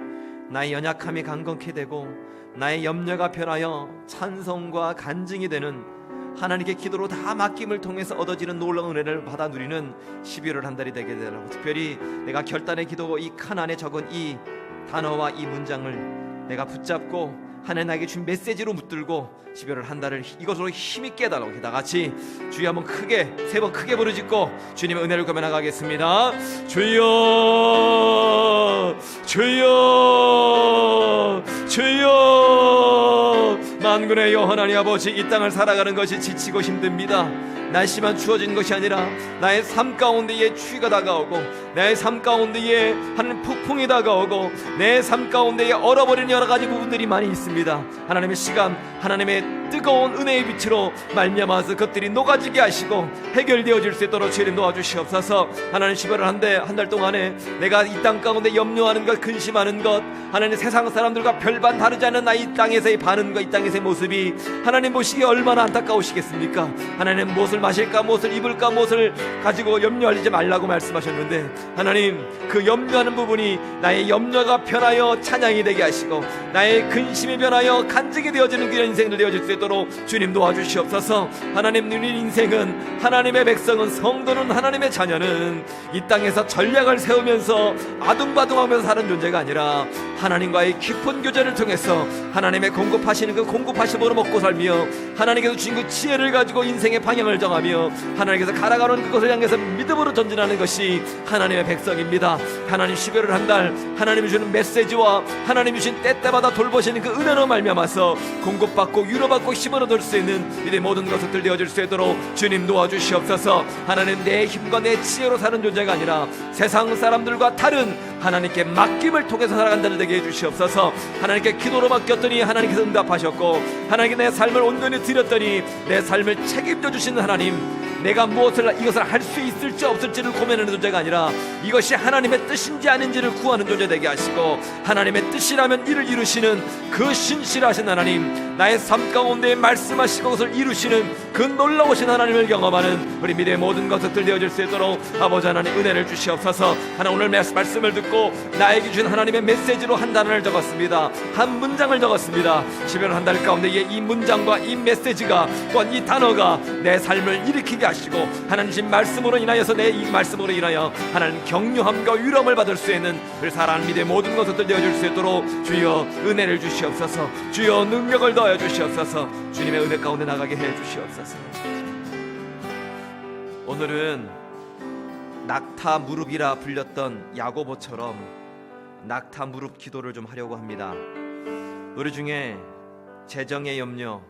나의 연약함이 강건케 되고 나의 염려가 변하여 찬송과 간증이 되는, 하나님께 기도로 다 맡김을 통해서 얻어지는 놀라운 은혜를 받아 누리는 11월 한 달이 되게 해달라고, 특별히 내가 결단의 기도 이 칸 안에 적은 이 단어와 이 문장을 내가 붙잡고 하나님 나에게 준 메시지로 붙들고 11월 한 달을 이것으로 힘있게 해달라고, 다 같이 주여 한번 크게 세 번 크게 부르짖고 주님의 은혜를 구하며 나가겠습니다. 주여 주여 주여. 만군의 여호와 하나님 아버지, 이 땅을 살아가는 것이 지치고 힘듭니다. 날씨만 추워진 것이 아니라 나의 삶 가운데에 추위가 다가오고 나의 삶 가운데에 하는 폭풍이 다가오고 내 삶 가운데에 얼어버리는 여러 가지 부분들이 많이 있습니다. 하나님의 시간, 하나님의 뜨거운 은혜의 빛으로 말미암아서 그것들이 녹아지게 하시고 해결되어질 수 있도록 주님 도와주시옵소서. 하나님 11월 한 달 동안에 내가 이 땅 가운데 염려하는 것, 근심하는 것, 하나님 세상 사람들과 별반 다르지 않은 나이 땅에서의 반응과 이 땅에서의 모습이 하나님 보시기에 얼마나 안타까우시겠습니까? 하나님 무엇을 마실까, 무엇을 입을까, 무엇을 가지고 염려하지 말라고 말씀하셨는데, 하나님 그 염려하는 부분이 나의 염려가 변하여 찬양이 되게 하시고 나의 근심이 변하여 간증이 되어지는 그런 인생들 되어질 수 있도록 주님 도와주시옵소서. 하나님, 우리 인생은, 하나님의 백성은, 성도는, 하나님의 자녀는 이 땅에서 전략을 세우면서 아둥바둥하면서 사는 존재가 아니라 하나님과의 깊은 교제를 통해서 하나님의 공급하시는 그 공급하심으로 먹고 살며 하나님께서 주신 그 지혜를 가지고 인생의 방향을 정하며 하나님께서 가라가는 그것을 향해서 믿음으로 전진하는 것이 하나님의 백성입니다. 하나님 11월 한 달 하나님이 주는 메시지와 하나님이 주신 때때마다 돌보시는 그 은혜로 말미암아서 공급받고 위로받고 힘을 얻을 수 있는 이 모든 것들 되어질 수 있도록 주님 도와주시옵소서. 하나님, 내 힘과 내 지혜로 사는 존재가 아니라 세상 사람들과 다른 하나님께 맡김을 통해서 살아가는 자들 되게 해주시옵소서. 하나님께 기도로 맡겼더니 하나님께서 응답하셨고 하나님께 내 삶을 온전히 드렸더니 내 삶을 책임져 주시는 하나님, 내가 이것을 할 수 있을지 없을지를 고민하는 존재가 아니라 이것이 하나님의 뜻인지 아닌지를 구하는 존재 되게 하시고 하나님의 뜻이라면 이를 이루시는 그 신실하신 하나님, 나의 삶 가운데 말씀하시고 그것을 이루시는 그 놀라우신 하나님을 경험하는 우리 미래의 모든 것들 되어질 수 있도록 아버지 하나님 은혜를 주시옵소서. 하나님, 오늘 말씀을 듣고 주시고 나에게 주신 하나님의 메시지로 한 단어를 적었습니다. 한 문장을 적었습니다. 11월 한 달 가운데 이 문장과 이 메시지가 또한 이 단어가 내 삶을 일으키게 하시고 하나님 말씀으로 인하여서 내 이 말씀으로 인하여 하나님 격려함과 위로함을 받을 수 있는 우리 사랑하는 믿음의 모든 것을 되어줄 수 있도록 주여 은혜를 주시옵소서. 주여 능력을 더하여 주시옵소서. 주님의 은혜 가운데 나가게 해 주시옵소서. 오늘은 낙타 무릎이라 불렸던 야고보처럼 낙타 무릎 기도를 좀 하려고 합니다. 우리 중에 재정의 염려,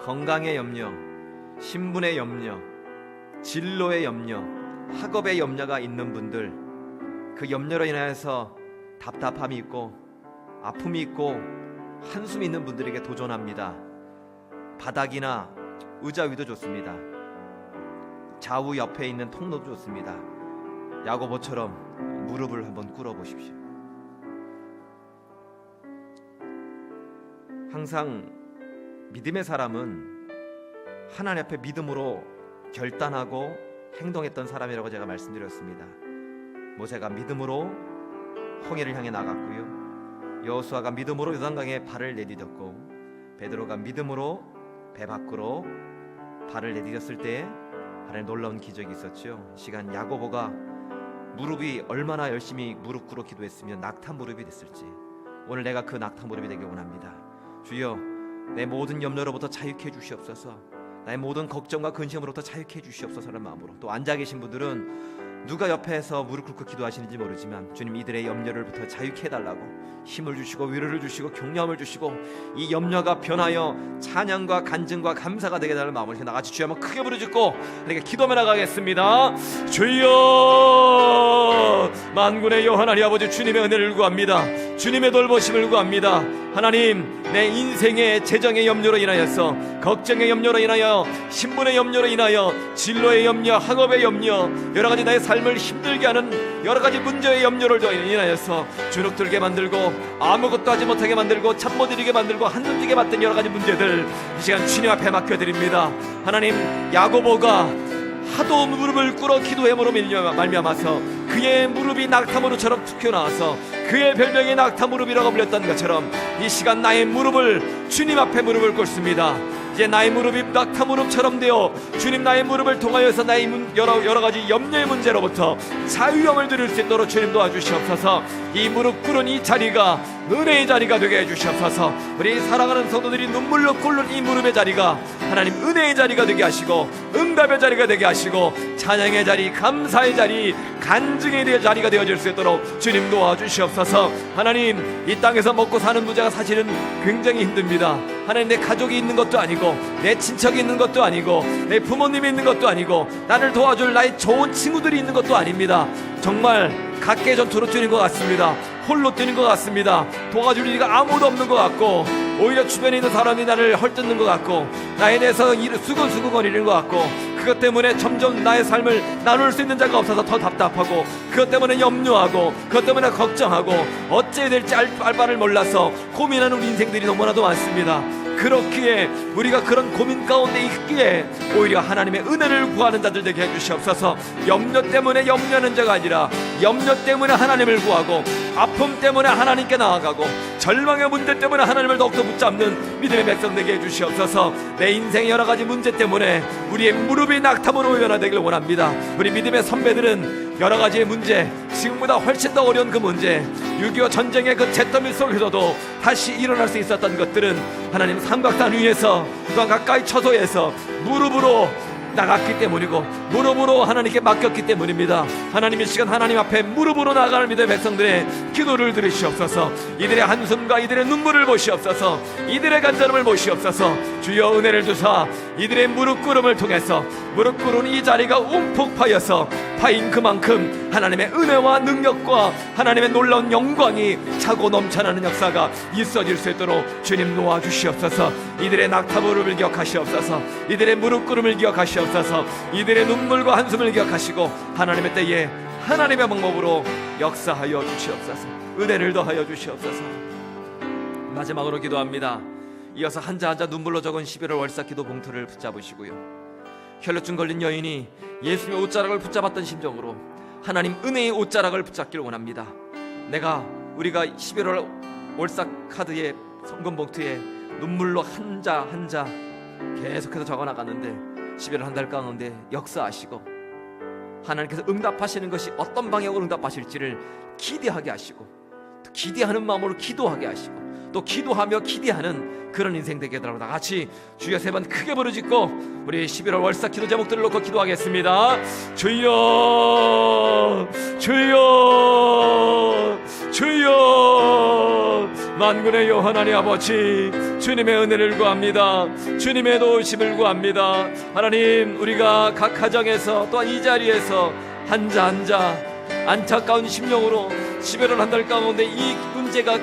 건강의 염려, 신분의 염려, 진로의 염려, 학업의 염려가 있는 분들, 그 염려로 인하여서 답답함이 있고 아픔이 있고 한숨이 있는 분들에게 도전합니다. 바닥이나 의자 위도 좋습니다. 좌우 옆에 있는 통로도 좋습니다. 야고보처럼 무릎을 한번 꿇어 보십시오. 항상 믿음의 사람은 하나님 앞에 믿음으로 결단하고 행동했던 사람이라고 제가 말씀드렸습니다. 모세가 믿음으로 홍해를 향해 나갔고요, 여호수아가 믿음으로 요단강에 발을 내디뎠고, 베드로가 믿음으로 배 밖으로 발을 내디뎠을 때 하나님 놀라운 기적이 있었죠. 시간 야고보가 무릎이 얼마나 열심히 무릎 꿇어 기도했으면 낙타 무릎이 됐을지, 오늘 내가 그 낙타 무릎이 되길 원합니다. 주여, 내 모든 염려로부터 자유케 해 주시옵소서. 나의 모든 걱정과 근심으로부터 자유케 해 주시옵소서라는 마음으로, 또 앉아 계신 분들은 누가 옆에서 무릎 꿇고 기도하시는지 모르지만 주님 이들의 염려를부터 자유케 해달라고 힘을 주시고 위로를 주시고 격려함을 주시고 이 염려가 변하여 찬양과 간증과 감사가 되게 달라는 마음으로 나같이 주여 한번 크게 부르짖고 이렇게 기도하며 나가겠습니다. 주여, 만군의 여호와 하나님 아버지, 주님의 은혜를 구합니다. 주님의 돌보심을 구합니다. 하나님, 내 인생의 재정의 염려로 인하여서, 걱정의 염려로 인하여, 신분의 염려로 인하여, 진로의 염려, 학업의 염려, 여러가지 나의 삶을 힘들게 하는 여러가지 문제의 염려를 인하여서 주눅들게 만들고 아무것도 하지 못하게 만들고 잠 못 이루게 만들고 한눈 뜨게 만든 여러가지 문제들 이 시간 주님 앞에 맡겨드립니다. 하나님, 야고보가 하도 무릎을 꿇어 기도함으로 말미암아서 그의 무릎이 낙타 무릎처럼 툭 튀어나와서 그의 별명이 낙타 무릎이라고 불렸던 것처럼 이 시간 나의 무릎을, 주님 앞에 무릎을 꿇습니다. 이제 나의 무릎이 낙타 무릎처럼 되어 주님 나의 무릎을 통하여서 나의 여러 가지 염려의 문제로부터 자유함을 누릴 수 있도록 주님 도와주시옵소서. 이 무릎 꿇은 이 자리가 은혜의 자리가 되게 해주시옵소서. 우리 사랑하는 성도들이 눈물로 꿇는 이 무릎의 자리가 하나님 은혜의 자리가 되게 하시고 응답의 자리가 되게 하시고 찬양의 자리, 감사의 자리, 간증의 자리가 되어질 수 있도록 주님 도와주시옵소서. 하나님, 이 땅에서 먹고 사는 문제가 사실은 굉장히 힘듭니다. 하나님, 내 가족이 있는 것도 아니고 내 친척이 있는 것도 아니고 내 부모님이 있는 것도 아니고 나를 도와줄 나의 좋은 친구들이 있는 것도 아닙니다. 정말 각계 전투로 뛰는 것 같습니다. 홀로 뛰는 것 같습니다. 도와줄 이가 아무도 없는 것 같고 오히려 주변에 있는 사람이 나를 헐뜯는 것 같고 나에 대해서 수근수근거리는 것 같고 그것 때문에 점점 나의 삶을 나눌 수 있는 자가 없어서 더 답답하고 그것 때문에 염려하고 그것 때문에 걱정하고 어찌해야 될지 알 바를 몰라서 고민하는 우리 인생들이 너무나도 많습니다. 그렇기에 우리가 그런 고민 가운데 있기에 오히려 하나님의 은혜를 구하는 자들 되게 해주시옵소서. 염려 때문에 염려하는 자가 아니라 염려 때문에 하나님을 구하고 아픔 때문에 하나님께 나아가고 절망의 문제 때문에 하나님을 더욱더 붙잡는 믿음의 백성 되게 해주시옵소서. 내 인생의 여러 가지 문제 때문에 우리의 무릎이 낙타무로 변화되길 원합니다. 우리 믿음의 선배들은 여러 가지의 문제, 지금보다 훨씬 더 어려운 그 문제, 6.25 전쟁의 그 잿더미 속에서도 다시 일어날 수 있었던 것들은 하나님 삼각산 위에서 또한 가까이 처소에서 무릎으로 나갔기 때문이고 무릎으로 하나님께 맡겼기 때문입니다. 하나님, 이 시간 하나님 앞에 무릎으로 나가는 믿음의 백성들의 기도를 들으시옵소서. 이들의 한숨과 이들의 눈물을 보시옵소서. 이들의 간절함을 보시옵소서. 주여 은혜를 주사 이들의 무릎 꿇음을 통해서 무릎 꿇은 이 자리가 움푹 파여서 파인 그만큼 하나님의 은혜와 능력과 하나님의 놀라운 영광이 차고 넘쳐나는 역사가 있어질 수 있도록 주님 도와주시옵소서. 이들의 낙타 무릎을 기억하시옵소서. 이들의 무릎 꿇음을 기억하시옵소서. 이들의 눈물과 한숨을 기억하시고 하나님의 때에 하나님의 방법으로 역사하여 주시옵소서. 은혜를 더하여 주시옵소서. 마지막으로 기도합니다. 이어서 한자 한자 눈물로 적은 11월 월삭 기도 봉투를 붙잡으시고요, 혈루증 걸린 여인이 예수님의 옷자락을 붙잡았던 심정으로 하나님 은혜의 옷자락을 붙잡기를 원합니다. 우리가 11월 월삭 카드에 성금 봉투에 눈물로 한자 한자 계속해서 적어나갔는데 11월 한 달 가운데 역사하시고 하나님께서 응답하시는 것이 어떤 방향으로 응답하실지를 기대하게 하시고 또 기대하는 마음으로 기도하게 하시고 또 기도하며 기대하는 그런 인생 되게 하더라고요. 다 같이 주여 세 번 크게 부르짖고 우리 11월 월삭 기도 제목들을 놓고 기도하겠습니다. 주여 주여 주여 만군의 여호와 하나님 아버지, 주님의 은혜를 구합니다. 주님의 도우심을 구합니다. 하나님, 우리가 각 가정에서 또한 이 자리에서 한자 한자 안타까운 심령으로 11월 한 달 가운데 이 문제가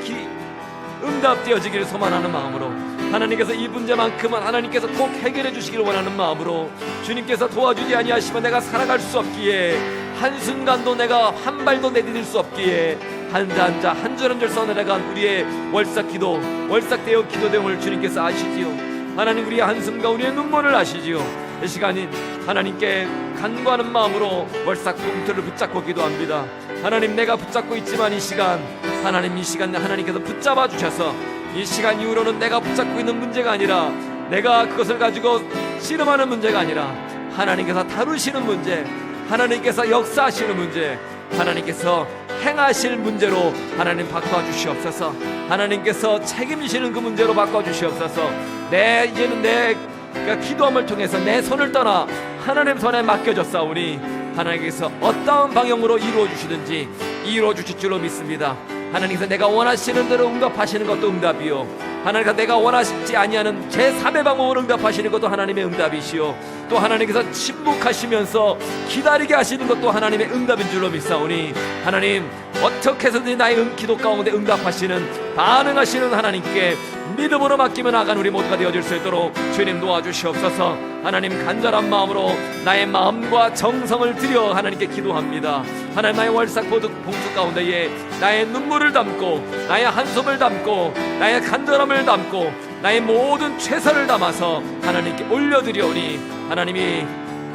응답되어지기를 소망하는 마음으로, 하나님께서 이 문제만큼은 하나님께서 꼭 해결해 주시기를 원하는 마음으로, 주님께서 도와주지 아니하시면 내가 살아갈 수 없기에, 한순간도 내가 한 발도 내디딜 수 없기에 한자 한자 한 줄 한 줄 써내려간 우리의 월삭 기도, 월삭 대역 기도 내용을 주님께서 아시지요. 하나님, 우리의 한숨과 우리의 눈물을 아시지요. 이 시간인 하나님께 간구하는 마음으로 월삭 봉투를 붙잡고 기도합니다. 하나님, 내가 붙잡고 있지만 이 시간 하나님께서 붙잡아 주셔서 이 시간 이후로는 내가 붙잡고 있는 문제가 아니라, 내가 그것을 가지고 씨름하는 문제가 아니라, 하나님께서 다루시는 문제, 하나님께서 역사하시는 문제, 하나님께서 행하실 문제로 하나님 바꿔주시옵소서. 하나님께서 책임지시는 그 문제로 바꿔주시옵소서. 이제는 내가 기도함을 통해서 내 손을 떠나 하나님 손에 맡겨졌사오니 하나님께서 어떠한 방향으로 이루어주시든지 이루어주실 줄로 믿습니다. 하나님께서 내가 원하시는 대로 응답하시는 것도 응답이요, 하나님께서 내가 원하시지 아니하는 제3의 방법으로 응답하시는 것도 하나님의 응답이시요, 또 하나님께서 침묵하시면서 기다리게 하시는 것도 하나님의 응답인 줄로 믿사오니, 하나님, 어떻게 해서든지 나의 기도 가운데 응답하시는, 반응하시는 하나님께 믿음으로 맡기며 나간 우리 모두가 되어줄 수 있도록 주님 도와주시옵소서. 하나님, 간절한 마음으로 나의 마음과 정성을 들여 하나님께 기도합니다. 하나님, 나의 월삭 봉투 가운데에 나의 눈물을 담고, 나의 한숨을 담고, 나의 간절함을 담고, 나의 모든 최선을 담아서 하나님께 올려드리오니, 하나님이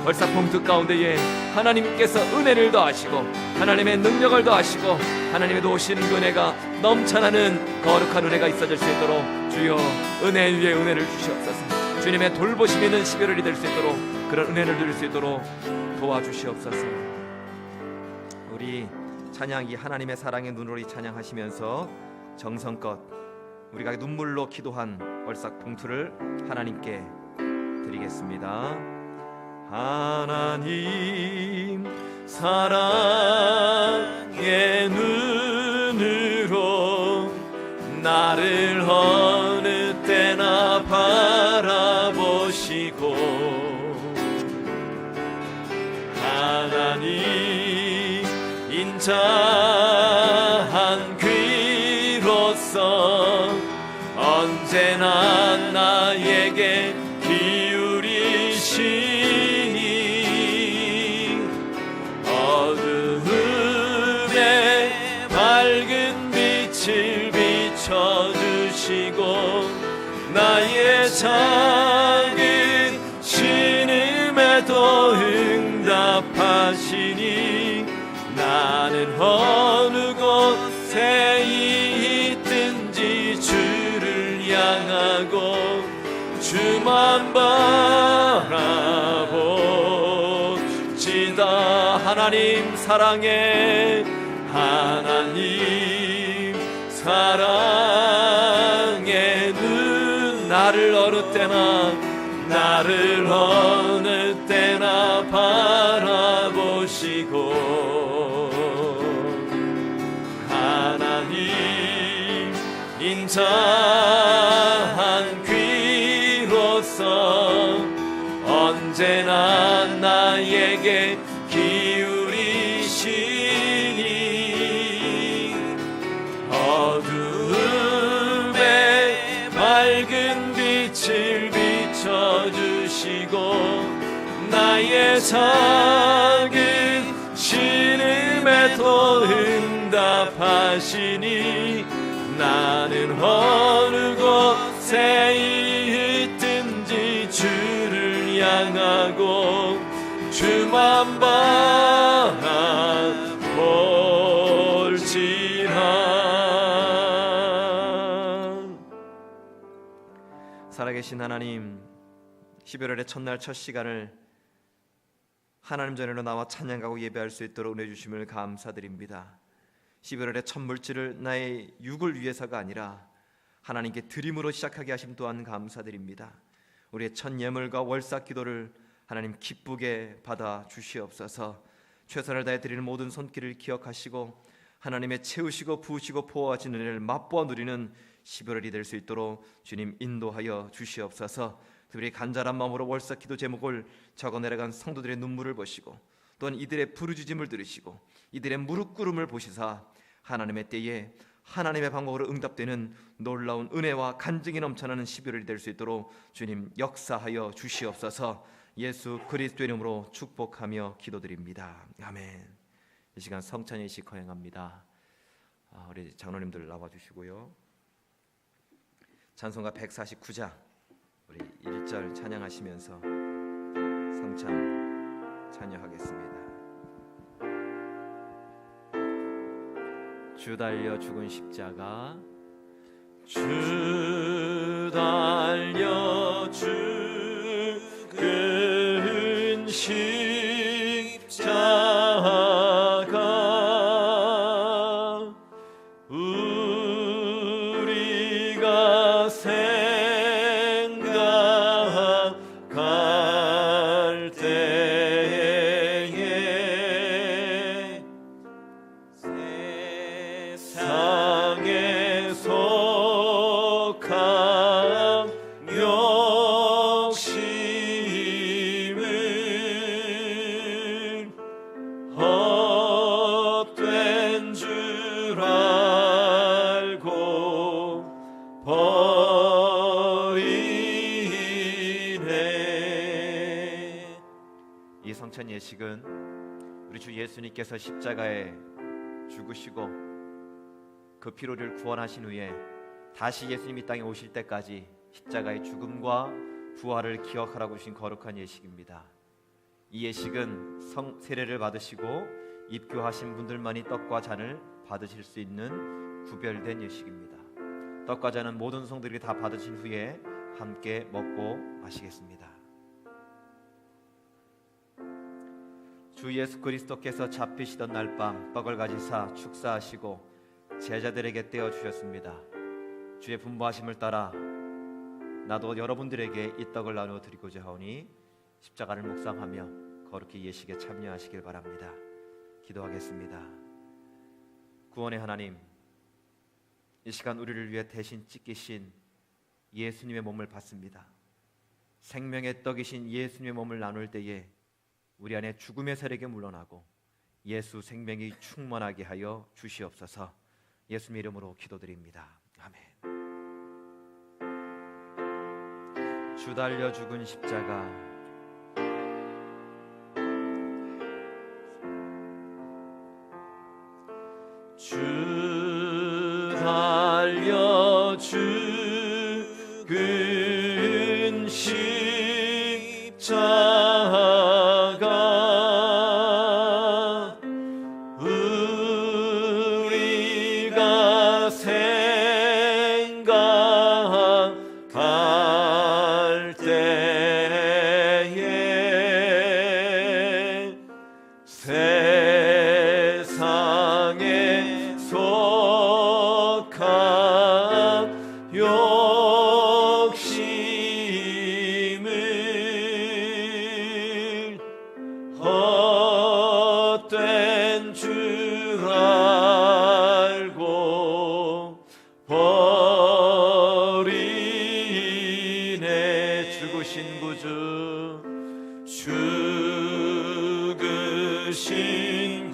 월삭 봉투 가운데에 하나님께서 은혜를 더하시고 하나님의 능력을 더하시고 하나님의 도우시는 그 은혜가 넘쳐나는 거룩한 은혜가 있어질 수 있도록 주여 은혜 위에 은혜를 주시옵소서. 주님의 돌보심이 있는 11월이 될 수 있도록, 그런 은혜를 누릴 수 있도록 도와주시옵소서. 우리 찬양이 하나님의 사랑의 눈으로 찬양하시면서 정성껏 우리가 눈물로 기도한 월삭 봉투를 하나님께 드리겠습니다. 하나님 사랑의 눈으로 나를 어느 때나 바라보시고, 하나님 인자한 귀로서 언제나 나에게 기울이시니, 어두움에 밝은 빛을 비춰주시고 나의 작은 신음에도 응답하시니, 나는 어느 곳에 있든지 주를 향하고 주만 바라봅시다. 하나님 사랑해, 하나님 사랑의 눈, 나를 어느 때나 바라보시고, 하나님 인자한 귀로서 언제나 나에게 기울이시니, 어두움에 밝은 빛을 비춰주시고 나의 작은 신음에도 응답하시니, 나는 어느 곳에 있든지 주를 향하고 주만 바라볼지라. 살아계신 하나님, 11월의 첫날 첫 시간을 하나님 전에로 나와 찬양하고 예배할 수 있도록 은혜 주심을 감사드립니다. 11월의 첫 물질을 나의 육을 위해서가 아니라 하나님께 드림으로 시작하게 하심 또한 감사드립니다. 우리의 첫 예물과 월삭 기도를 하나님 기쁘게 받아 주시옵소서. 최선을 다해 드리는 모든 손길을 기억하시고 하나님의 채우시고 부으시고 포화하시는 은혜를 맛보아 누리는 11월이 될 수 있도록 주님 인도하여 주시옵소서. 특별히 간절한 마음으로 월삭 기도 제목을 적어 내려간 성도들의 눈물을 보시고 또한 이들의 부르짖음을 들으시고 이들의 무릎 꿇음을 보시사 하나님의 때에 하나님의 방법으로 응답되는 놀라운 은혜와 간증이 넘쳐나는 11월이 될 수 있도록 주님 역사하여 주시옵소서. 예수 그리스도의 이름으로 축복하며 기도드립니다. 아멘. 이 시간 성찬예식 거행합니다. 우리 장로님들 나와주시고요. 찬송가 149장 우리 1절 찬양하시면서 성찬 찬양하겠습니다. 주 달려 죽은 십자가, 주 달려 죽은 십자가, 우리가 생각할 때에 세상에 속한 욕심을 헛된 줄 알고 버리네. 이 성찬 예식은 우리 주 예수님께서 십자가에 죽으시고 그 피로 우리를 구원하신 후에 다시 예수님이 땅에 오실 때까지 십자가의 죽음과 부활을 기억하라고 주신 거룩한 예식입니다. 이 예식은 세례를 받으시고 입교하신 분들만이 떡과 잔을 받으실 수 있는 구별된 예식입니다. 떡과 잔은 모든 성들이 다 받으신 후에 함께 먹고 마시겠습니다. 주 예수 그리스도께서 잡히시던 날 밤 떡을 가지사 축사하시고 제자들에게 떼어 주셨습니다. 주의 분부하심을 따라 나도 여러분들에게 이 떡을 나누어 드리고자 하오니 십자가를 묵상하며 거룩히 예식에 참여하시길 바랍니다. 기도하겠습니다. 구원의 하나님, 이 시간 우리를 위해 대신 찢기신 예수님의 몸을 받습니다. 생명의 떡이신 예수님의 몸을 나눌 때에 우리 안에 죽음의 세력이 물러나고 예수 생명이 충만하게 하여 주시옵소서. 예수님 이름으로 기도드립니다. 아멘. 주 달려 죽은 십자가, 주 달려 죽은 십자가, 우리가 생각할 때에 세상에 속한 욕심을 헛된 줄 알고 버리네. 죽으신 구주, 죽으신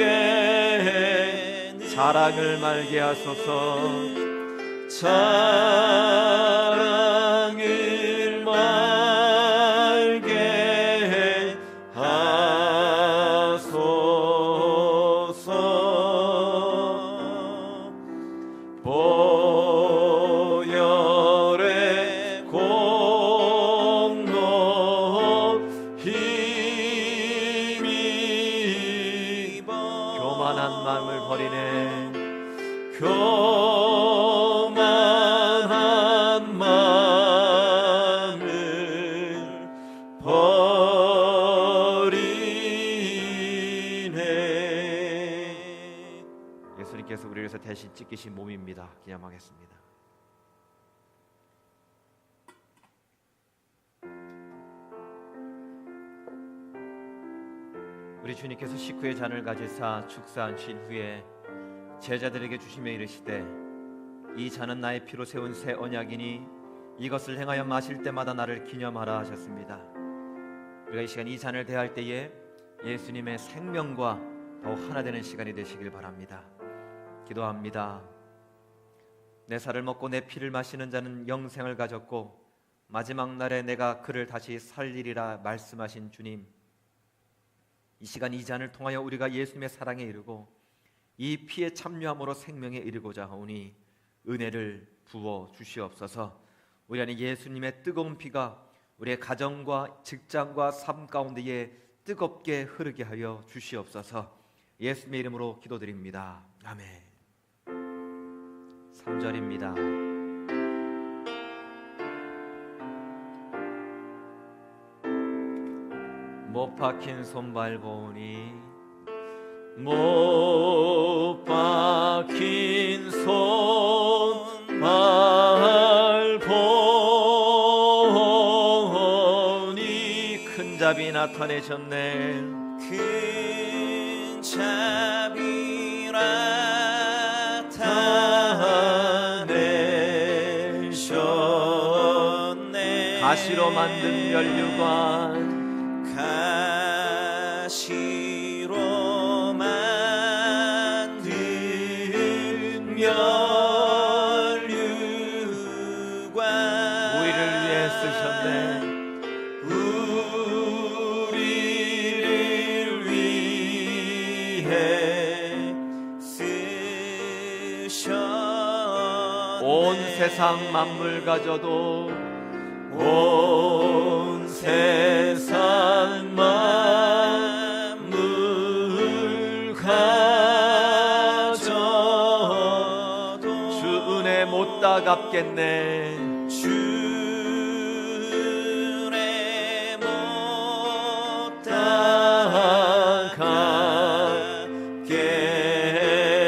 구주밖에 자랑을 말게 하소서. 자랑을 말게 하소서. 보혈의 공로 힘입어 교만한 마음을 버리네. 그 교만한 마음을 버리네. 예수님께서 우리를 위해서 대신 찢기신 몸입니다. 기념하겠습니다. 우리 주님께서 식후의 잔을 가지사 축사하신 후에 제자들에게 주시며 이르시되 이 잔은 나의 피로 세운 새 언약이니 이것을 행하여 마실 때마다 나를 기념하라 하셨습니다. 우리가 이 시간 이 잔을 대할 때에 예수님의 생명과 더욱 하나 되는 시간이 되시길 바랍니다. 기도합니다. 내 살을 먹고 내 피를 마시는 자는 영생을 가졌고 마지막 날에 내가 그를 다시 살리리라 말씀하신 주님, 이 시간 이 잔을 통하여 우리가 예수님의 사랑에 이르고 이 피에 참여함으로 생명에 이르고자 하오니 은혜를 부어 주시옵소서. 우리 안에 예수님의 뜨거운 피가 우리의 가정과 직장과 삶 가운데에 뜨겁게 흐르게 하여 주시옵소서. 예수님의 이름으로 기도드립니다. 아멘. 3절입니다. 못 박힌 손발 보니 못 박힌 손발 보니 큰 잡이 나타내셨네. 큰 자비 나타내셨네. 가시로 만든 면류관 가시로 만든 면류관 우리를 위해 쓰셨네. 우리를 위해 쓰셨네. 온 세상 만물 가져도 온 세상 만물 가져도 주 은혜 못 다 갚겠네. 주 은혜 못 다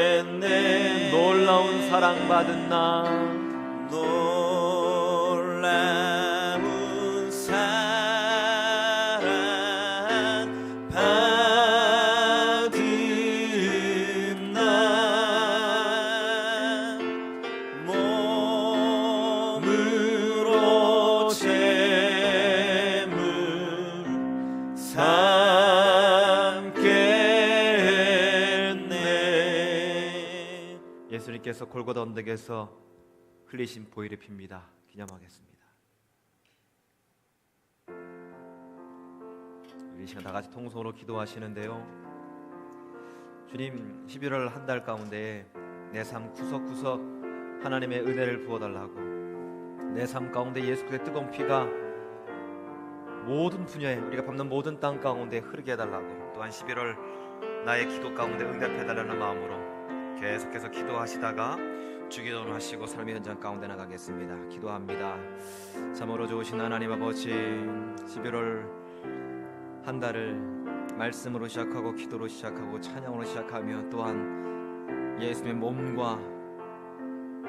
갚겠네. 놀라운 사랑 받은 나 놀라운 사랑 받은 나 몸으로 재물 삼겠네. 예수님께서 골고다 언덕에서 흘리신 보혈의 피입니다. 기념하겠습니다. 우리 시간 다 같이 통성으로 기도하시는데요. 주님, 11월 한 달 가운데 내 삶 구석구석 하나님의 은혜를 부어달라고, 내 삶 가운데 예수의 뜨거운 피가 모든 분야에 우리가 밟는 모든 땅 가운데 흐르게 해달라고, 또한 11월 나의 기도 가운데 응답해달라는 마음으로 계속해서 기도하시다가 주기도를 하시고 삶의 현장 가운데 나가겠습니다. 기도합니다. 참으로 좋으신 하나님 아버지, 11월 한 달을 말씀으로 시작하고 기도로 시작하고 찬양으로 시작하며 또한 예수님의 몸과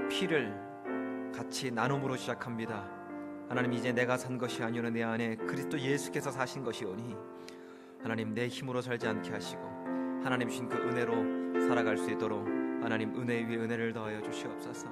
피를 같이 나눔으로 시작합니다. 하나님, 이제 내가 산 것이 아니오니 내 안에 그리스도 예수께서 사신 것이오니 하나님, 내 힘으로 살지 않게 하시고 하나님 주신 그 은혜로 살아갈 수 있도록 하나님 은혜 위에 은혜를 더하여 주시옵소서.